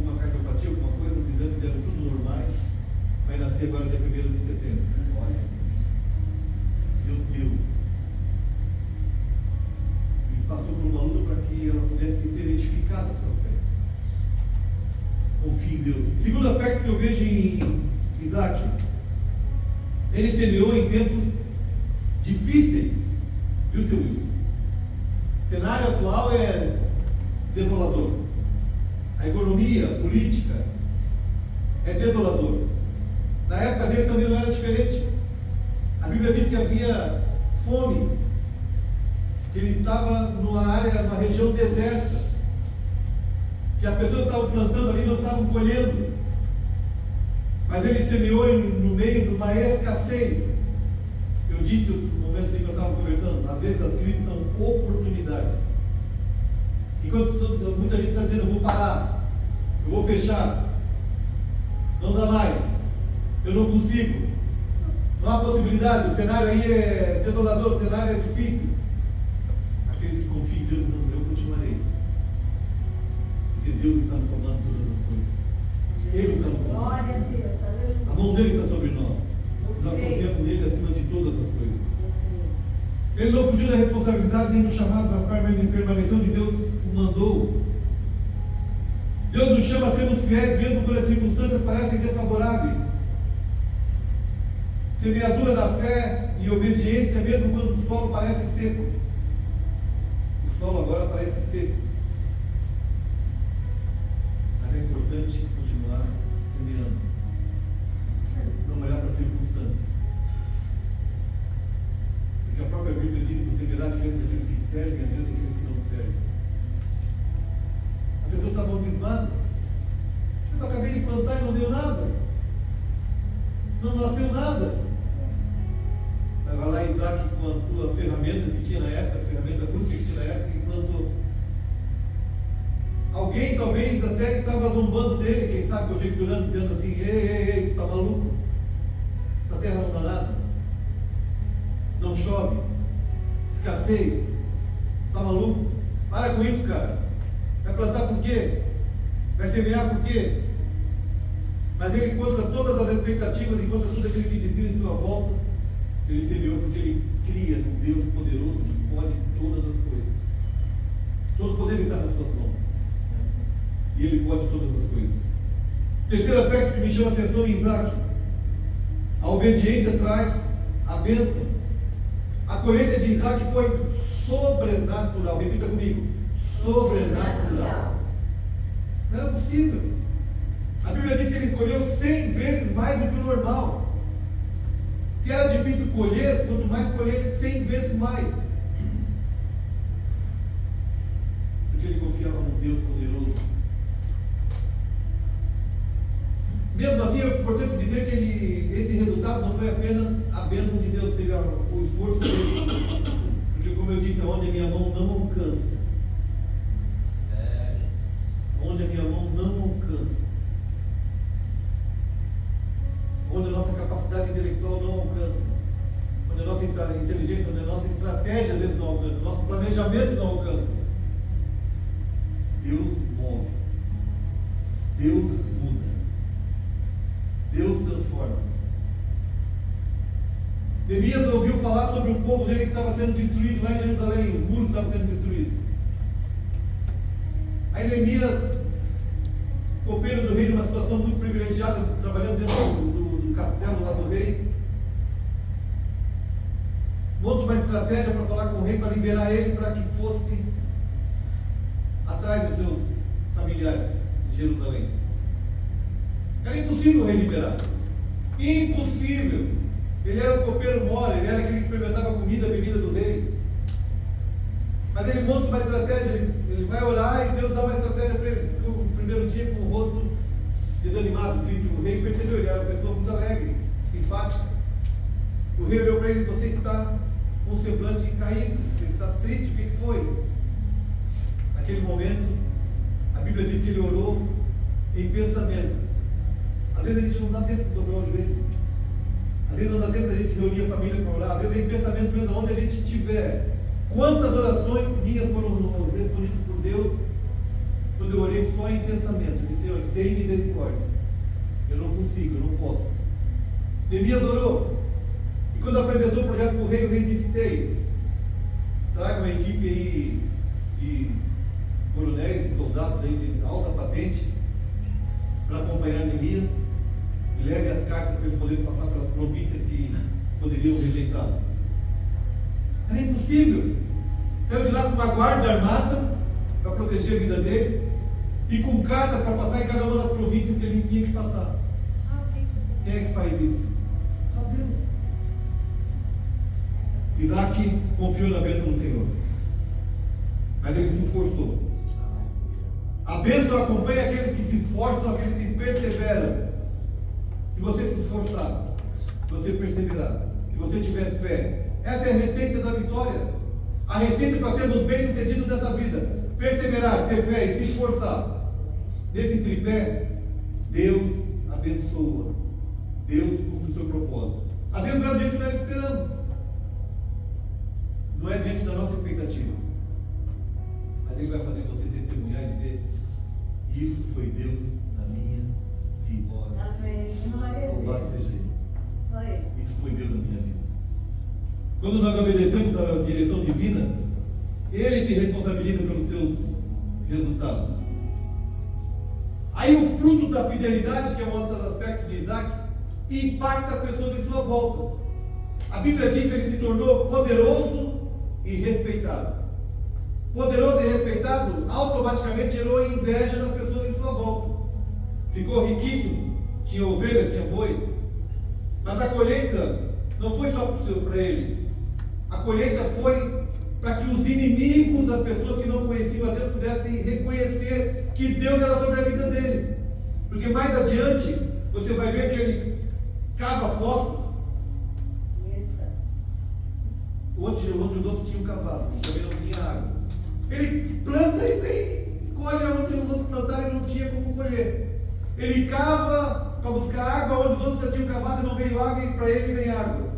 uma cardiopatia, alguma coisa, os exames deram tudo normais. Vai nascer agora dia 1º de setembro. Deus deu. E passou por uma luta para que ela pudesse ser edificada a sua fé. Confie em Deus. Segundo aspecto que eu vejo em Isaac, ele semeou em tempos difíceis, viu, seu Wilson? O cenário atual é desolador. A economia, a política é desolador. Na época dele também não era diferente. A Bíblia diz que havia fome, que ele estava numa região deserta, que as pessoas estavam plantando ali e não estavam colhendo. Mas ele semeou no meio de uma escassez. Eu disse no momento em que nós estávamos conversando, às vezes as crises são oportunidades. Enquanto muita gente está dizendo, eu vou parar, eu vou fechar, não dá mais, eu não consigo, não há possibilidade, o cenário aí é desolador, o cenário é difícil. Aqueles que confiam em Deus, não, eu continuarei. Porque Deus está no comando de todas as coisas. Ele está no comando.
Glória a Deus, aleluia.
A mão dele está sobre nós. Nós confiamos nele acima de todas as coisas. Ele não fugiu da responsabilidade nem do chamado, mas permaneceu onde Deus o mandou. Deus nos chama a sermos fiéis, mesmo quando as circunstâncias parecem desfavoráveis. Semeadura da fé e obediência, mesmo quando o solo parece seco. O solo agora parece seco. Mas é importante continuar semeando. Não olhar para as circunstâncias. Porque a própria Bíblia diz que você verá a diferença daqueles que servem a Deus e daqueles que não servem. As pessoas estavam abismadas. Eu acabei de plantar e não deu nada. Não nasceu nada. Mas vai lá Isaac com as suas ferramentas que tinha na época, a ferramenta acústica que tinha na época, e plantou. Alguém talvez até estava zombando dele, quem sabe conjecturando, dizendo assim, ei, tu está maluco? Essa terra não dá nada. Não chove. Escassez. Está maluco? Para com isso, cara. Vai plantar por quê? Vai semear por quê? Mas ele, contra todas as expectativas e contra tudo aquilo que dizia em sua volta, ele semeou porque ele cria num Deus poderoso que pode todas as coisas. Todo poder está nas suas mãos. E ele pode todas as coisas. Terceiro aspecto que me chama a atenção em Isaac: a obediência traz a bênção. A colheita de Isaac foi sobrenatural. Repita comigo: sobrenatural. Não era possível. A Bíblia diz que ele escolheu 100 vezes mais do que o normal. Se era difícil colher, quanto mais colher, 100 vezes mais. Porque ele confiava num Deus poderoso apenas a bênção de Deus, teve o esforço dele. Porque, como eu disse, onde a minha mão não alcança, onde a minha mão não alcança, onde a nossa capacidade intelectual não alcança, onde a nossa inteligência, onde a nossa estratégia às vezes não alcança, o nosso planejamento não alcança, Deus move, Deus muda, Deus transforma. Neemias ouviu falar sobre o povo dele que estava sendo destruído lá em Jerusalém, os muros estavam sendo destruídos. Aí Neemias, copeiro do rei, numa situação muito privilegiada, trabalhando dentro do castelo lá do rei, monta uma estratégia para falar com o rei, para liberar ele, para que fosse atrás dos seus familiares em Jerusalém. Era impossível o rei liberar. Impossível. Ele era o copeiro mora, ele era aquele que experimentava a comida, a bebida do rei. Mas ele monta uma estratégia, ele vai orar e Deus dá uma estratégia para ele. Ficou no primeiro dia com o rosto desanimado, triste. O rei percebeu, ele era uma pessoa muito alegre, simpática. O rei olhou para ele: você está com o semblante caído, você está triste, o que foi? Naquele momento, a Bíblia diz que ele orou em pensamento. Às vezes a gente não dá tempo de dobrar o joelho. Às vezes não dá tempo de a gente reunir a família para orar. Às vezes em pensamento mesmo, onde a gente estiver. Quantas orações minhas foram respondidas por Deus quando eu orei só em pensamento? Eu disse: Senhor, tem misericórdia. Eu não consigo, eu não posso. Neemias orou. E quando apresentou o projeto para o rei disse: Ei, traga uma equipe aí de coronéis e soldados aí de alta patente para acompanhar Neemias e leve as cartas para ele poder passar pelas províncias que poderiam rejeitá-lo. Era impossível. Saiu de lá com uma guarda armada para proteger a vida dele e com cartas para passar em cada uma das províncias que ele tinha que passar. Quem é que faz isso? Só Deus. Isaac confiou na bênção do Senhor, mas ele se esforçou. A bênção acompanha aqueles que se esforçam, aqueles que perseveram. Se você se esforçar, se você perseverar, se você tiver fé, essa é a receita da vitória. A receita para sermos bem-sucedidos nessa vida: perseverar, ter fé e se esforçar. Nesse tripé, Deus abençoa, Deus cumpre o seu propósito. Às vezes não é o jeito que nós esperamos, não é diante da nossa expectativa, mas Ele vai fazer você testemunhar e dizer: isso foi Deus na minha vida.
Amém.
Louvado seja Ele.
Só Ele.
Isso foi Deus na minha vida. Quando nós obedecemos a direção divina, Ele se responsabiliza pelos seus resultados. Aí o fruto da fidelidade, que é um outro aspecto de Isaac, impacta as pessoas em sua volta. A Bíblia diz que ele se tornou poderoso e respeitado. Poderoso e respeitado automaticamente gerou inveja nas pessoas em sua volta. Ficou riquíssimo, tinha ovelhas, tinha boi. Mas a colheita não foi só para ele. A colheita foi para que os inimigos, as pessoas que não conheciam a Deus, pudessem reconhecer que Deus era sobre a vida dele. Porque mais adiante você vai ver que ele cava poços onde os outros tinham cavado, também não tinha água. Ele planta e vem, colhe onde os outros plantaram e não tinha como colher. Ele cava para buscar água onde os outros já tinham cavado e não veio água, e para ele vem água.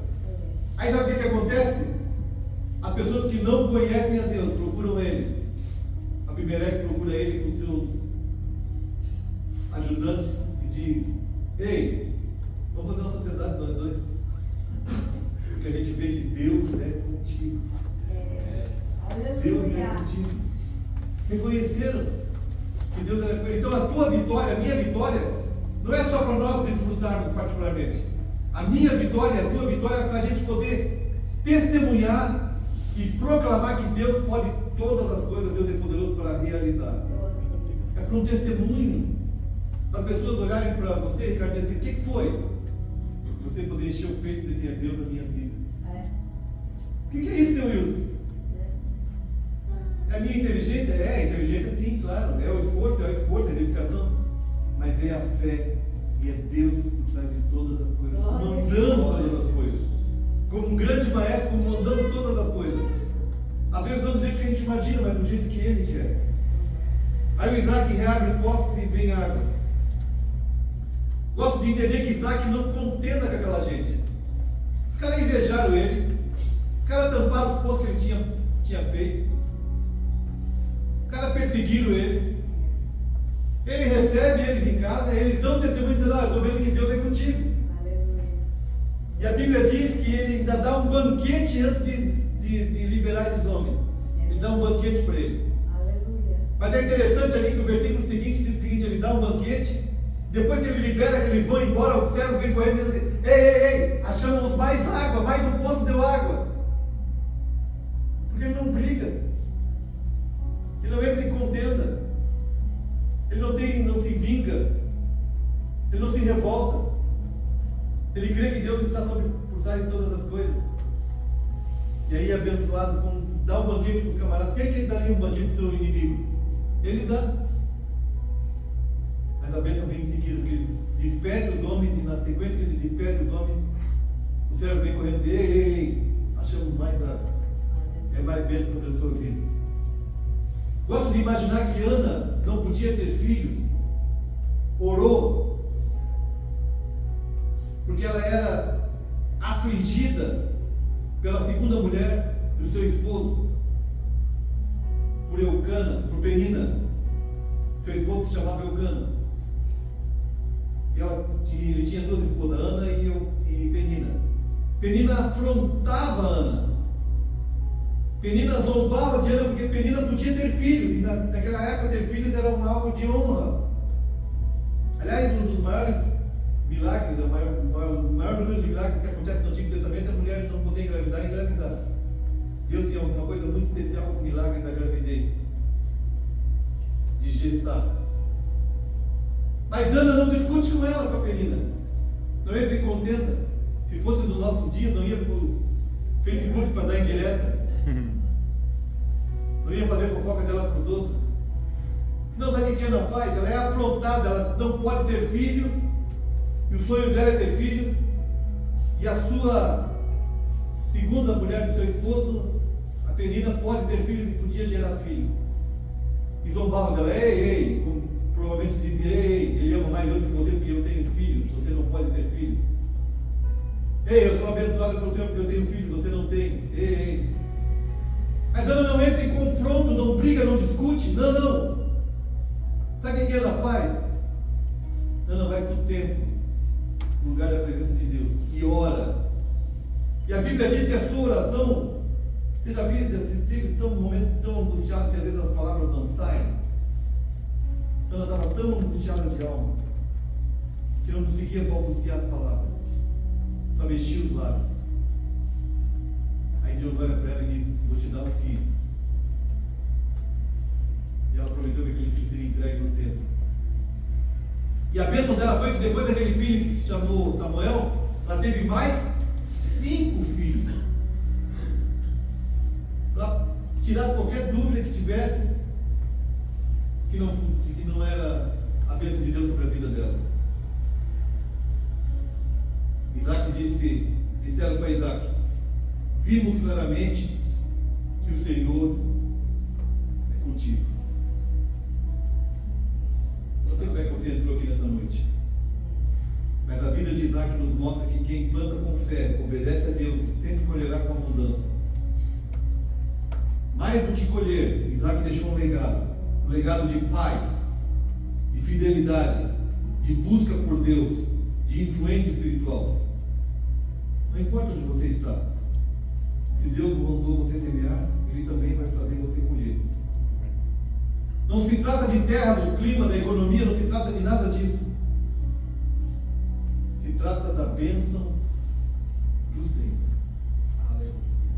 Aí sabe o que acontece? As pessoas que não conhecem a Deus procuram ele. Abimeleque procura ele com seus ajudantes e diz: ei, vamos fazer uma sociedade nós dois, porque a gente vê que Deus é contigo. Deus é contigo. Reconheceram que Deus era com ele. Então a tua vitória, a minha vitória, não é só para nós desfrutarmos particularmente. A minha vitória, a tua vitória é para a gente poder testemunhar e proclamar que Deus pode todas as coisas, Deus é poderoso para realizar. É para um testemunho, para as pessoas olharem para você, Ricardo, e dizer: o que foi? Você poder encher o peito e dizer: é Deus na minha vida. O que é isso, seu Wilson? É a minha inteligência? É, inteligência sim, claro. É o esforço, é a dedicação. Mas é a fé. E é Deus por trás de todas as coisas. Não damos todas as coisas. Aí o Isaac reabre poços e vem água. Gosto de entender que Isaac não contenda com aquela gente. Os caras invejaram ele. Os caras tamparam os poços que ele tinha feito. Os caras perseguiram ele. Ele recebe eles em casa, eles dão testemunho dizendo: eu estou vendo que Deus é contigo.
Aleluia.
E a Bíblia diz que ele ainda dá um banquete antes de liberar esses homens. Ele dá um banquete para eles.
Aleluia.
Mas é interessante ali que o versículo seguinte diz o seguinte: ele dá um banquete, depois que ele libera, que eles vão embora, o servo vem correndo e diz assim: ei, achamos mais água, mais um poço deu água. Porque ele não briga, ele não entra em contenda, ele não se vinga, ele não se revolta, ele crê que Deus está por trás de todas as coisas. E aí, abençoado, dá um banquete para os camaradas. Quem que daria um banquete para o seu inimigo? Ele dá. Mas a bênção vem em seguida, porque ele despede os homens, e na sequência que ele despede os homens, o servo vem correndo e diz: ei, achamos mais água. É mais bênção sobre a sua vida. Gosto de imaginar que Ana não podia ter filhos, orou, porque ela era afligida pela segunda mulher do seu esposo, por Eucana, por Penina. Seu esposo se chamava Eucana. Ele tinha duas esposas, Ana e Penina. Penina afrontava Ana. Penina zombava de Ana porque Penina podia ter filhos. E naquela época ter filhos era algo de honra. Aliás, um dos maiores milagres, o maior número de milagres que acontece no Antigo Testamento é a mulher não poder engravidar e engravidar. Deus tem alguma coisa muito especial com o milagre da gravidez, de gestar. Mas Ana não discute com ela, com a Penina. Não entra em contenda. Se fosse no nosso dia, não ia para o Facebook para dar indireta. Não ia fazer fofoca dela para os outros. Não, sabe o que Ana faz? Ela é afrontada, ela não pode ter filho. E o sonho dela é ter filhos. E a sua segunda mulher do seu esposo, a Penina, pode ter filhos e podia gerar filhos. E zombava dela: ei, provavelmente dizia: ei, ele ama mais eu do que você porque eu tenho filhos, você não pode ter filhos. Ei, eu sou abençoada pelo Senhor porque eu tenho filhos, você não tem. Ei. Mas Ana não entra em confronto, não briga, não discute. Não. Sabe o que ela faz? Ana vai para o templo, no lugar da presença de Deus, e ora. E a Bíblia diz que a sua oração, você já viu, você esteve num momento tão angustiado que às vezes as palavras não saem? Ela estava tão angustiada de alma que não conseguia balbuciar as palavras, só mexia os lábios. Aí Deus olha para ela e diz: vou te dar um filho. E ela prometeu que aquele filho seria entregue no templo. E a bênção dela foi que depois daquele filho que se chamou Samuel, ela teve mais 5 filhos. Para tirar qualquer dúvida que tivesse que não era a bênção de Deus sobre a vida dela. Isaac disseram para Isaac: vimos claramente que o Senhor é contigo. Não sei como é que você entrou aqui nessa noite, mas a vida de Isaac nos mostra que quem planta com fé, obedece a Deus, sempre colherá com abundância. Mais do que colher, Isaac deixou um legado de paz, de fidelidade, de busca por Deus, de influência espiritual. Não importa onde você está, se Deus mandou você semear, Ele também vai fazer você colher. Não se trata de terra, do clima, da economia, não se trata de nada disso. Se trata da bênção do Senhor,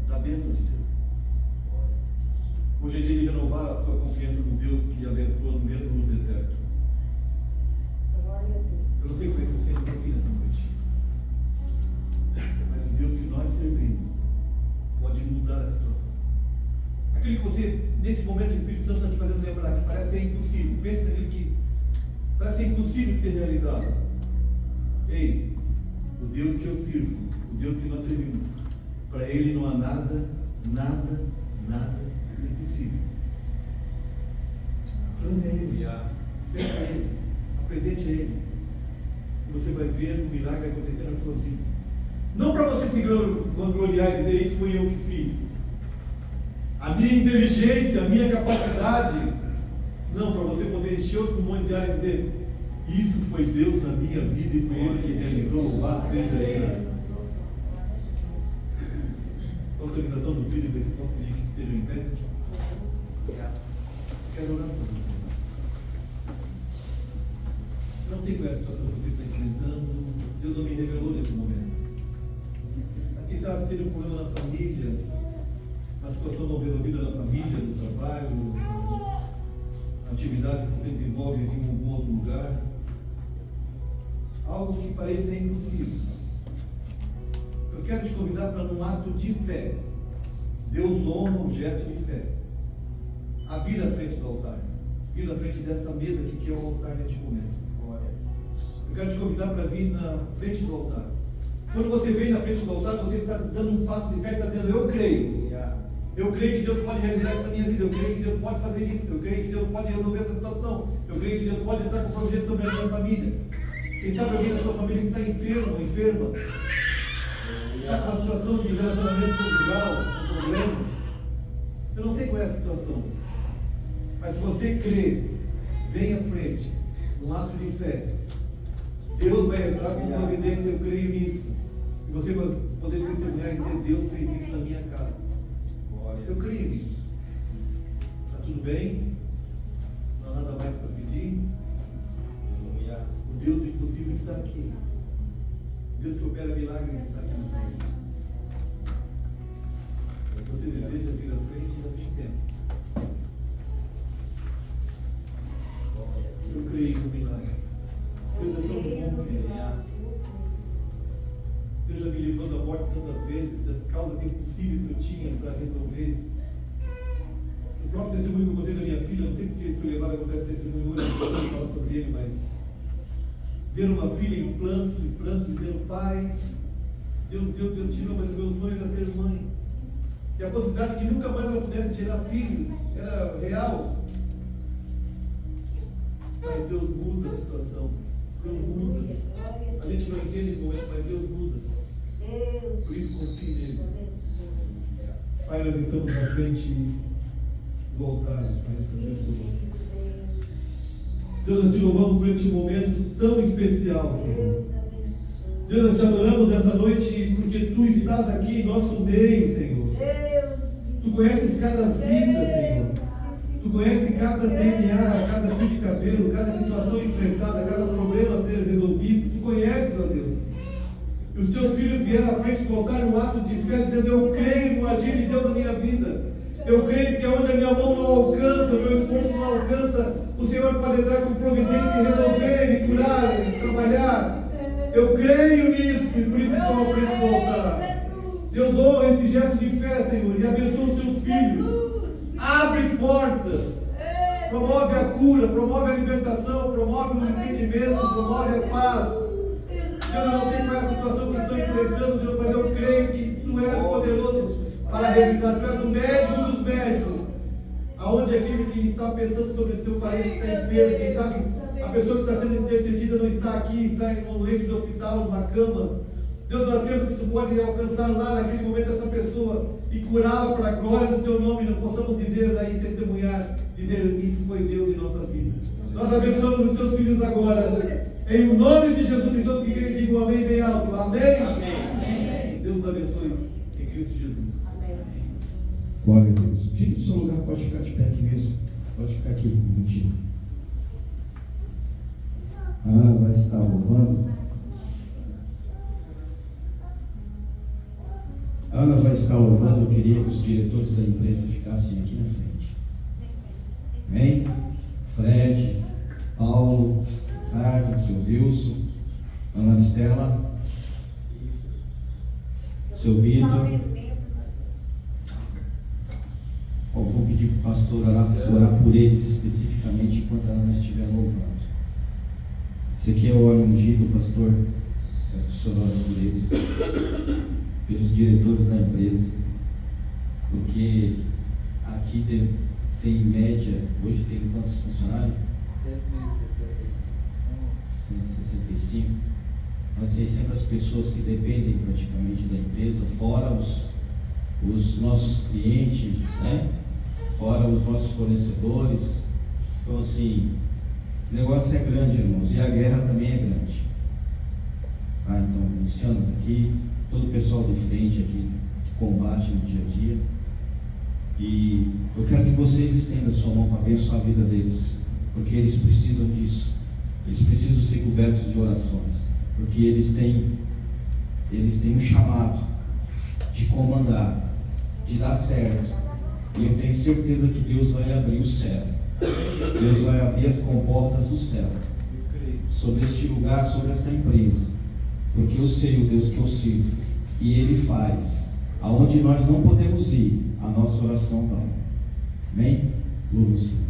da bênção de Deus. Hoje é dia de renovar a sua confiança no Deus que abençoa mesmo no deserto. Eu não sei como é que você entrou aqui nessa noite, mas o Deus que nós servimos pode mudar a situação. Aquilo que você, nesse momento, o Espírito Santo está te fazendo lembrar, que parece ser impossível. Pense naquilo que parece ser impossível de ser realizado. Ei, o Deus que eu sirvo, o Deus que nós servimos, para Ele não há nada impossível. Clame a Ele. Peça a Ele. Apresente a Ele. E você vai ver o milagre acontecer na tua vida. Não para você se vangloriar e dizer, isso foi eu que fiz. A minha inteligência, a minha capacidade. Não, para você poder encher os pulmões de ar e dizer, isso foi Deus na minha vida e foi Ele que realizou, louvado seja Ele. Autorização dos líderes aqui, posso pedir que estejam em pé? Quero orar por você. Não sei qual é a situação que você está enfrentando, Deus não me revelou nesse momento. Mas quem sabe seja um problema na família, uma situação não resolvida na família, no trabalho, na atividade que você desenvolve aqui em algum outro lugar. Algo que pareça impossível. Eu quero te convidar para num ato de fé. Deus honra o gesto de fé. A vir à frente do altar. Vir à frente desta mesa aqui que é o altar neste momento. Eu quero te convidar para vir na frente do altar. Quando você vem na frente do altar, você está dando um passo de fé e está dizendo, eu creio. Eu creio que Deus pode realizar isso na minha vida. Eu creio que Deus pode fazer isso. Eu creio que Deus pode resolver essa situação. Eu creio que Deus pode entrar com providência sobre a minha família. Quem sabe alguém da sua família que está enfermo ou enferma, está com uma situação de relacionamento conjugal, um problema. Eu não sei qual é a situação, mas se você crê, vem à frente, num ato de fé. Deus vai entrar com providência, eu creio nisso. E você vai poder testemunhar e dizer, Deus fez isso na minha casa. Eu creio nisso. Está tudo bem? Não há nada mais para pedir? O Deus do impossível está aqui. O Deus que opera milagres está aqui na frente. Você deseja vir à frente, dá-te tempo. Eu creio no milagre. Deus é tão bom que é. Deus já me livrou da morte tantas vezes, causas impossíveis que eu tinha para resolver. O próprio testemunho que eu contei da minha filha, não sei porque fui levado a contar esse testemunho hoje, não vou falar sobre ele, mas ver uma filha em pranto, dizendo, pai, Deus tirou, mas o meu sonho era ser mãe. E a possibilidade de que nunca mais ela pudesse gerar filhos era real. Mas Deus muda a situação. Deus muda. A gente não entende o momento, mas Deus muda. Por isso confie nele. Pai, nós estamos na frente do altar, Pai, dessas pessoas. Deus, nós te louvamos por este momento tão especial, Senhor. Deus, nós te adoramos essa noite porque Tu estás aqui em nosso meio, Senhor. Tu conheces cada vida, Senhor. Tu conheces cada DNA, cada fio de cabelo, cada situação enfrentada, cada problema a ser resolvido. Tu conheces, ó Deus. E os Teus filhos vieram à frente do altar num ato de fé, dizendo, eu creio no agir de Deus na minha vida. Eu creio que onde a minha mão não alcança, o meu esforço não alcança, o Senhor pode entrar com providência e resolver, e curar, e trabalhar. Eu creio nisso, e por isso estou à frente do altar. Deus, honra esse gesto de fé, Senhor, e abençoa os Teus filhos. Abre portas. Promove a cura, promove a libertação, promove o entendimento, promove a paz. Deus, eu não sei qual é a situação que estou enfrentando, Deus, mas eu creio que Tu és poderoso para realizar. Tu és o médico dos médicos. Aonde aquele que está pensando sobre o seu parente está enfermo, quem sabe a pessoa que está sendo intercedida não está aqui, está em um leito de hospital, numa cama. Deus, nós queremos que Tu pode alcançar lá naquele momento essa pessoa e curá-la para a glória do Teu nome. Não possamos dizer aí, testemunhar, dizer isso foi Deus em nossa vida. Nós abençoamos os Teus filhos agora. Em o nome de Jesus, e todos que querem digam amém bem alto. Amém? Amém. Deus nos abençoe em Cristo Jesus. Amém.
Glória a Deus. Fique no seu lugar, pode ficar de pé aqui mesmo. Pode ficar aqui um minutinho. Vai estar louvando. A Ana vai estar louvando. Eu queria que os diretores da empresa ficassem aqui na frente. Amém? Fred, Paulo, Ricardo, seu Wilson, Ana Estela, seu Vitor. Vou pedir para o pastor orar por eles especificamente enquanto a Ana estiver louvando. Esse aqui é o óleo ungido, pastor. Quero que o senhor ore por eles, pelos diretores da empresa, porque aqui tem em média, hoje tem quantos funcionários? 165. Umas 600 pessoas que dependem praticamente da empresa, fora os nossos clientes, né? Fora os nossos fornecedores. Então assim, o negócio é grande, irmãos, e a guerra também é grande. Tá? Então, o Luciano está aqui, todo o pessoal de frente aqui que combate no dia a dia. E eu quero que vocês estendam a sua mão para abençoar a vida deles, porque eles precisam disso. Eles precisam ser cobertos de orações, porque eles têm um chamado de comandar, de dar certo. E eu tenho certeza que Deus vai abrir o céu. Deus vai abrir as comportas do céu sobre este lugar, sobre essa empresa, porque eu sei o Deus que eu sirvo, e Ele faz. Aonde nós não podemos ir, a nossa oração vai. Amém? Louva o Senhor.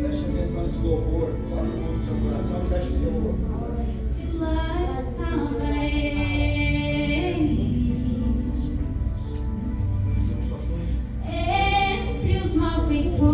Preste atenção nesse louvor. Coloque a mão no seu coração e feche o seu olho.
Lá estava ele, entre os malfeitores,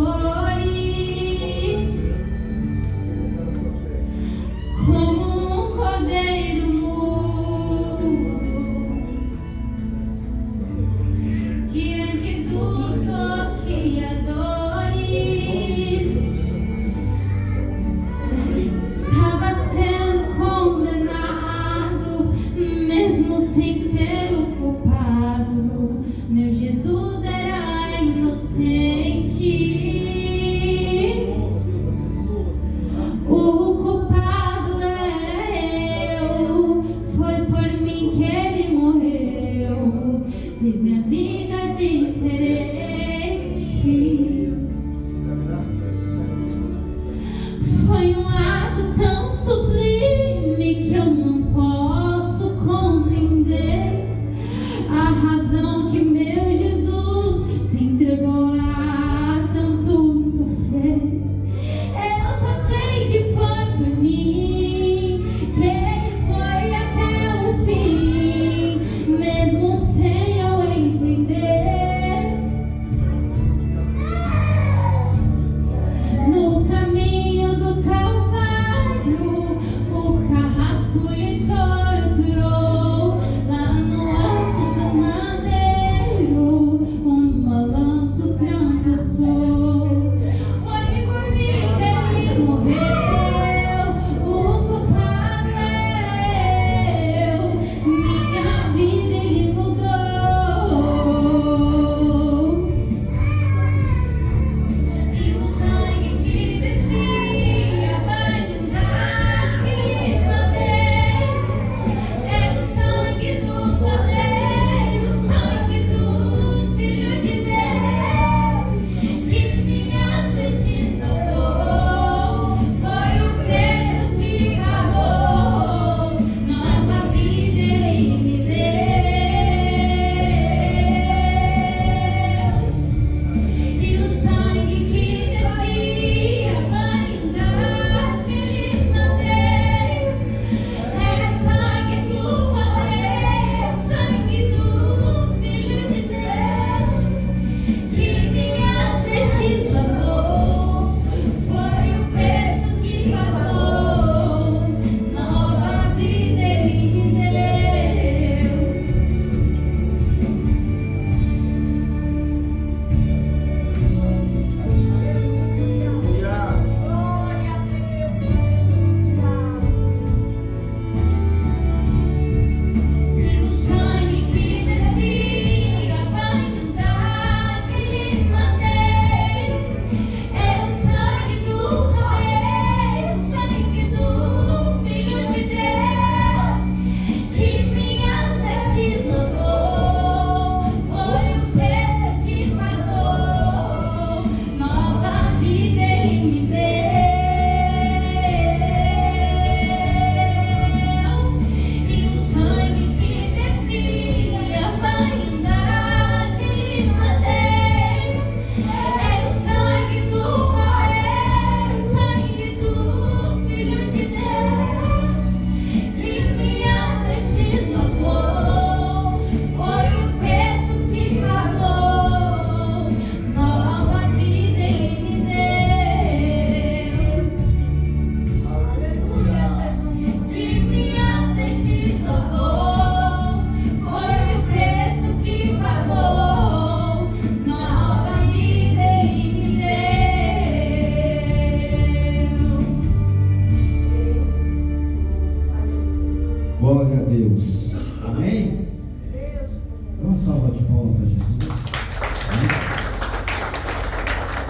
Dá uma salva de palmas para Jesus.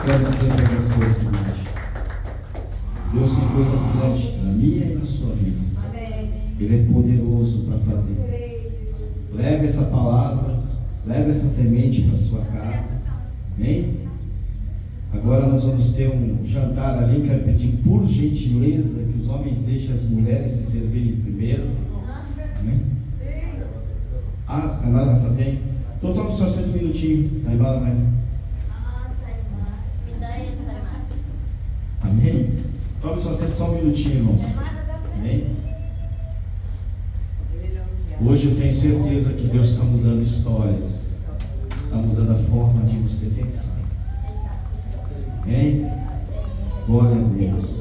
Quero dizer para você o seguinte: Deus tem coisas grandes na minha e na sua vida. Ele é poderoso para fazer. Leve essa palavra, leve essa semente para sua casa. Amém? Agora nós vamos ter um jantar ali. Quero pedir por gentileza que os homens deixem as mulheres se servirem primeiro. Amém? Ah, a Taimara vai fazer, hein? Então toma só 100 minutinhos. Taimara, né? Amém? Tome só um minutinho, irmãos. Amém? Hoje eu tenho certeza que Deus está mudando histórias. Está mudando a forma de você pensar. Amém? Glória a Deus.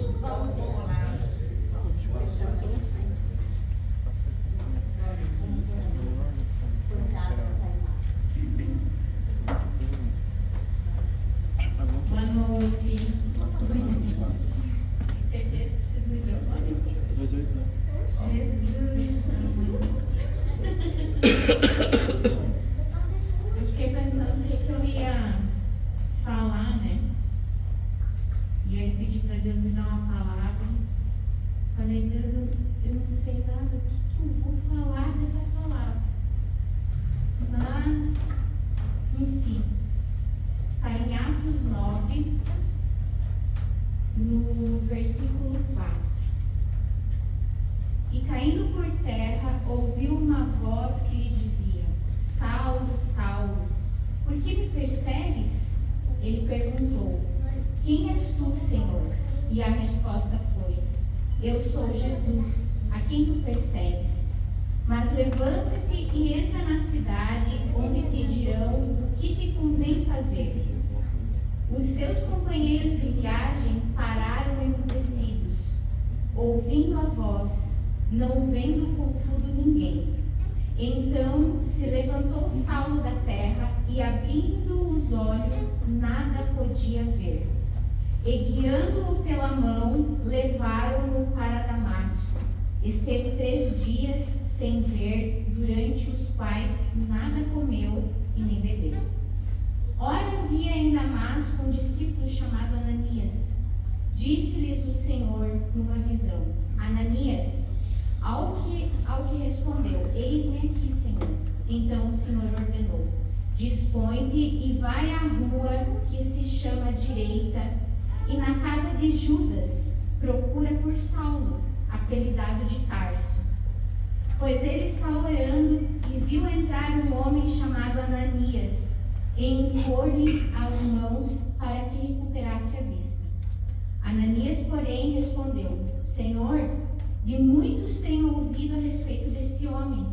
Boa noite. Tem certeza que precisa do microfone? Jesus. Eu fiquei pensando o que eu ia falar, né? E aí pedi para Deus me dar uma palavra. Falei, Deus, eu não sei nada, o que eu vou falar dessa palavra? Mas, enfim, está em Atos 9, no versículo 4. E caindo por terra, ouviu uma voz que lhe dizia: Saulo, Saulo, por que me persegues? Ele perguntou: Quem és tu, Senhor? E a resposta foi: Eu sou Jesus, a quem tu persegues. Mas levanta-te e entra na cidade, onde te dirão o que te convém fazer. Os seus companheiros de viagem pararam emudecidos, ouvindo a voz, não vendo contudo ninguém. Então se levantou Saulo da terra e, abrindo os olhos, nada podia ver. E guiando-o pela mão, levaram-no para Damasco. Esteve 3 dias sem ver, durante os quais nada comeu e nem bebeu. Ora, havia em Damasco um discípulo chamado Ananias. Disse-lhes o Senhor numa visão: Ananias. Ao que respondeu: Eis-me aqui, Senhor. Então o Senhor ordenou: Dispõe-te e vai à rua que se chama Direita, e na casa de Judas procura por Saulo, apelidado de Tarso. Pois ele está orando e viu entrar um homem chamado Ananias e impor-lhe as mãos para que recuperasse a vista. Ananias, porém, respondeu: Senhor, de muitos tenho ouvido a respeito deste homem.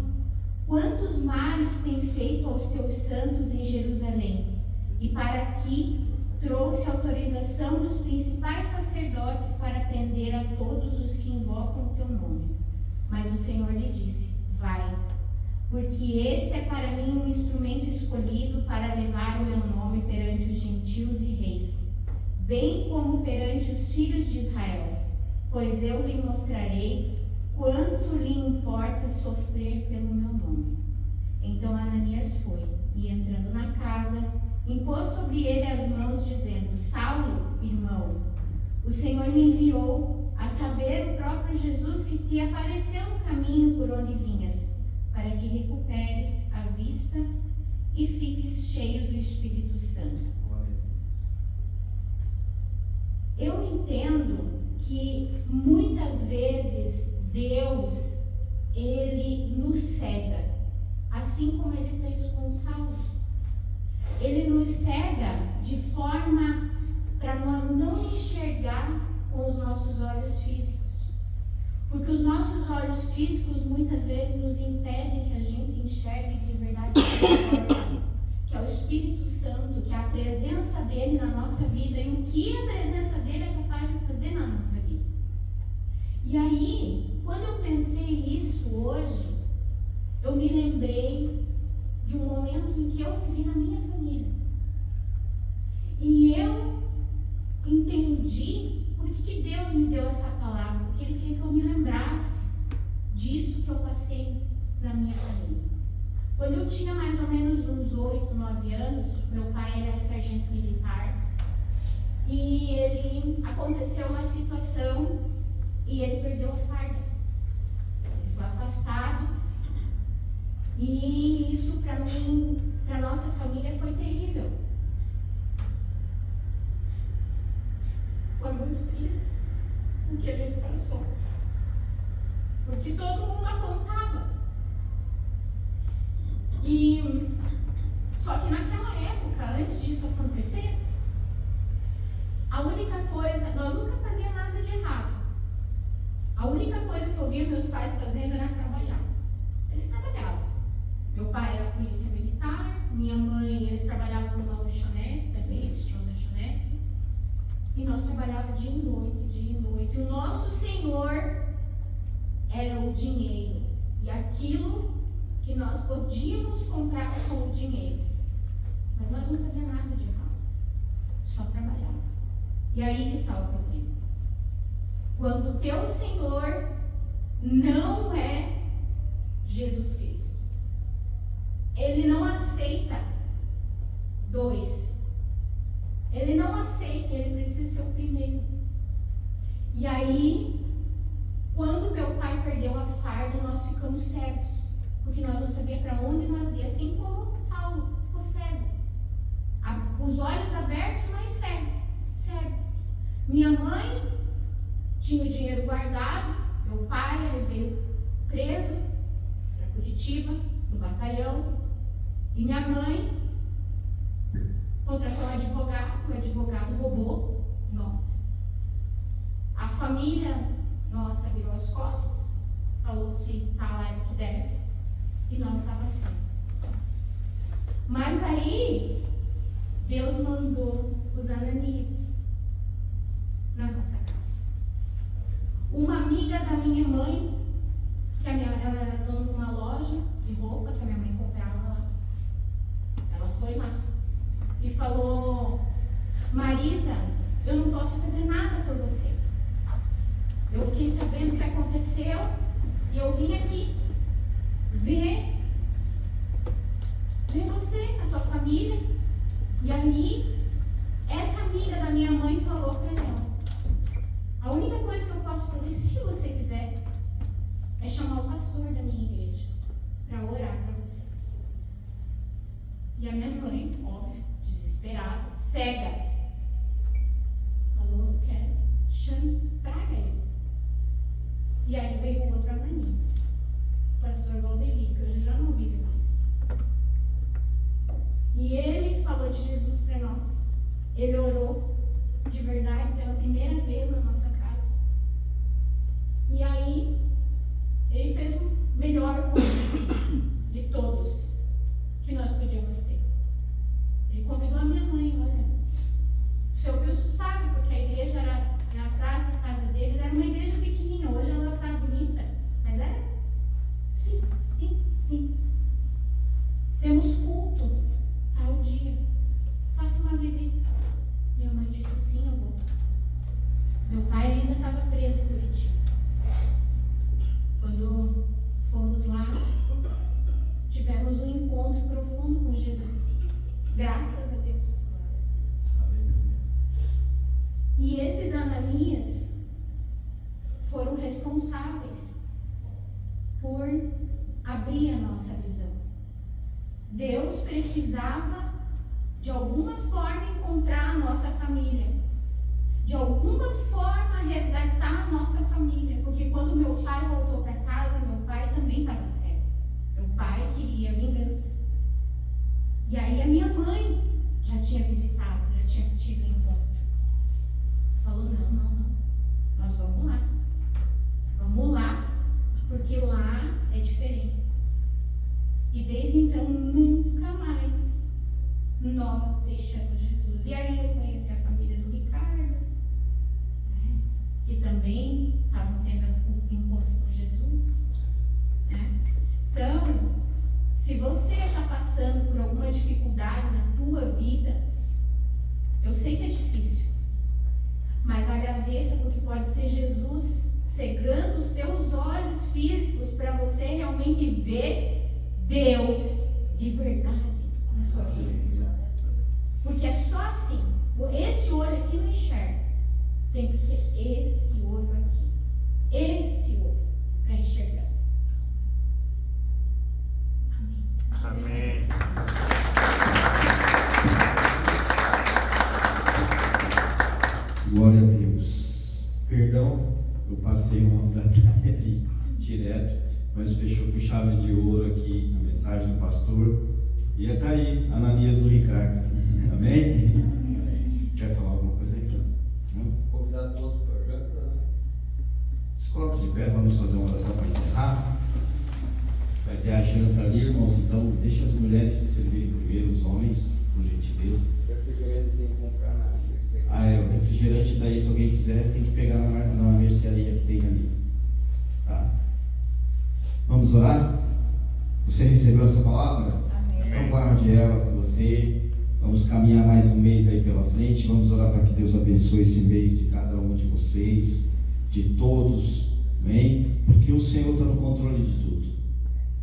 Quantos males tem feito aos teus santos em Jerusalém? E para aqui trouxe autorização dos principais sacerdotes para prender a todos os que invocam o teu nome. Mas o Senhor lhe disse: Vai, porque este é para mim um instrumento escolhido para levar o meu nome perante os gentios e reis, bem como perante os filhos de Israel. Pois eu lhe mostrarei quanto lhe importa sofrer pelo meu nome. Então Ananias foi, e entrando na casa, impôs sobre ele as mãos, dizendo: Saulo, irmão, o Senhor me enviou, a saber, o próprio Jesus, que te apareceu no caminho por onde vinhas, para que recuperes a vista e fiques cheio do Espírito Santo. Eu entendo que muitas vezes Deus, Ele nos cega, assim como Ele fez com Saulo. Ele nos cega de forma para nós não enxergar com os nossos olhos físicos. Porque os nossos olhos físicos muitas vezes nos impedem que a gente enxergue de verdade, que é o Espírito Santo, que é a presença dele na nossa vida e o que a presença dele é capaz de fazer na nossa vida. E aí, quando eu pensei isso hoje, eu me lembrei de um momento em que eu vivi na minha família. E eu entendi por que Deus me deu essa palavra, porque Ele queria que eu me lembrasse disso que eu passei na minha família. Quando eu tinha mais ou menos uns 8, 9 anos, meu pai ele é sargento militar e ele aconteceu uma situação e ele perdeu a farda. Ele foi afastado e isso para mim, para nossa família foi terrível. Foi muito triste o que a gente passou, porque todo mundo apontava. E só que naquela época, antes disso acontecer, a única coisa, nós nunca fazíamos nada de errado. A única coisa que eu via meus pais fazendo era trabalhar. Eles trabalhavam. Meu pai era polícia militar, minha mãe, eles trabalhavam numa lanchonete também, eles tinham lanchonete. E nós trabalhávamos dia e noite, dia e noite. E o nosso Senhor era o dinheiro. E aquilo que nós podíamos comprar com o dinheiro. Mas nós não fazíamos nada de errado. Só trabalhava. E aí que está o problema. Quando o teu Senhor não é Jesus Cristo. Ele não aceita dois. Ele não aceita, ele precisa ser o primeiro. E aí, quando meu pai perdeu a farda, nós ficamos cegos. Porque nós não sabíamos para onde nós íamos, assim como Saulo ficou cego. Os olhos abertos, mas cego. Minha mãe tinha o dinheiro guardado, meu pai ele veio preso para Curitiba, no batalhão, e minha mãe contratou um advogado, o advogado roubou nós. A família nossa virou as costas, falou se tá lá é o que deve. E nós estávamos assim. Mas aí, Deus mandou os Ananias na nossa casa. Uma amiga da minha mãe, ela era dona de uma loja de roupa que a minha mãe comprava lá. Ela foi lá e falou: Marisa, eu não posso fazer nada por você. Eu fiquei sabendo o que aconteceu e eu vim aqui ver você, a tua família. E aí, essa amiga da minha mãe falou para ela: a única coisa que eu posso fazer, se você quiser, é chamar o pastor da minha igreja para orar para vocês. E a minha mãe, óbvio, desesperada, cega, falou: eu quero, traga ele. E aí veio outro Ananias, o pastor Valdemir, que hoje já não vive mais. E ele falou de Jesus para nós. Ele orou de verdade pela primeira vez na nossa casa. E aí, ele fez o melhor convite de todos que nós podíamos ter. Ele convidou a minha mãe: olha, o seu Wilson sabe, porque a igreja era atrás da casa deles, era uma igreja pequenininha, hoje ela está bonita, mas era simples. Temos culto tal dia, faça uma visita. Minha mãe disse: sim, eu vou. Meu pai ainda estava preso em Curitiba. Quando fomos lá, tivemos um encontro profundo com Jesus. Graças a Deus. E esses Ananias foram responsáveis por abrir a nossa visão. Deus precisava de alguma forma encontrar a nossa família, de alguma forma resgatar a nossa família, porque quando meu pai voltou para casa, meu pai também estava cego. Meu pai queria vingança. E aí a minha mãe já tinha visitado, já tinha tido um encontro. Falou: não, nós vamos lá, porque lá é diferente. E desde então nunca mais nós deixamos Jesus. E aí eu conheci a família do Ricardo, né? E também estavam tendo um encontro com Jesus, né? Então, se você está passando por alguma dificuldade na tua vida, eu sei que é difícil, mas agradeça, porque pode ser Jesus cegando os teus olhos físicos para você realmente ver Deus de verdade na tua vida. Porque é só assim. Esse olho aqui não enxerga. Tem que ser esse olho aqui. Esse olho para enxergar.
Amém.
Glória a Deus. Perdão, eu passei uma batalha ali direto, mas fechou com chave de ouro aqui a mensagem do pastor. E está aí, Ananias do Ricardo. Amém? Quer falar alguma coisa aí, Cláudio?
Convidar todos para a janta, né?
Se coloque de pé, vamos fazer uma oração para encerrar. Vai ter a janta ali, irmãos, então deixa as mulheres se servirem primeiro, os homens, por gentileza.
Refrigerante tem que comprar na
O refrigerante daí, se alguém quiser, tem que pegar na mercearia que tem ali. Tá? Vamos orar? Você recebeu essa palavra?
Amém.
Então guarde ela com você. Vamos caminhar mais um mês aí pela frente. Vamos orar para que Deus abençoe esse mês de cada um de vocês, de todos. Amém? Porque o Senhor está no controle de tudo.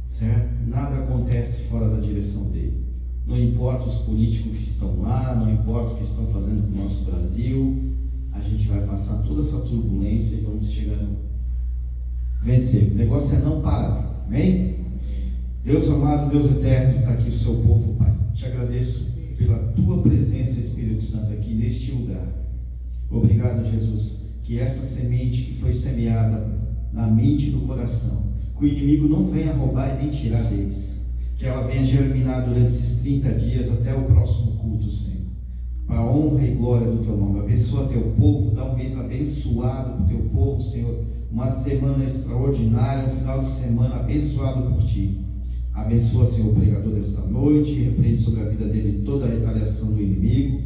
Certo? Nada acontece fora da direção dele. Não importa os políticos que estão lá, não importa o que estão fazendo com o nosso Brasil, a gente vai passar toda essa turbulência e vamos chegar no vencer. O negócio é não parar. Amém? Deus amado, Deus eterno, está aqui o seu povo, Pai. Te agradeço pela tua presença, Espírito Santo, aqui neste lugar. Obrigado, Jesus, que essa semente que foi semeada na mente e no coração, que o inimigo não venha roubar e nem tirar deles, que ela venha germinar durante esses 30 dias até o próximo culto, Senhor, para a honra e glória do teu nome. Abençoa teu povo, dá um mês abençoado para o teu povo, Senhor, uma semana extraordinária, um final de semana abençoado por ti. Abençoa, Senhor, o pregador desta noite, repreende sobre a vida dele toda a retaliação do inimigo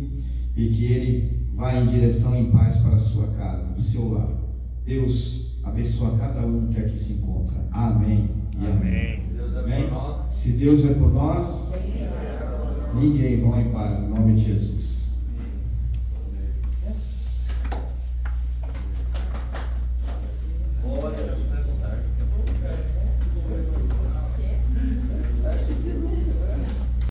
e que ele vá em direção em paz para a sua casa, para o seu lar. Deus abençoa cada um que aqui se encontra. Amém e amém. Amém? Se Deus é por nós, ninguém. Vão em paz, em nome de Jesus.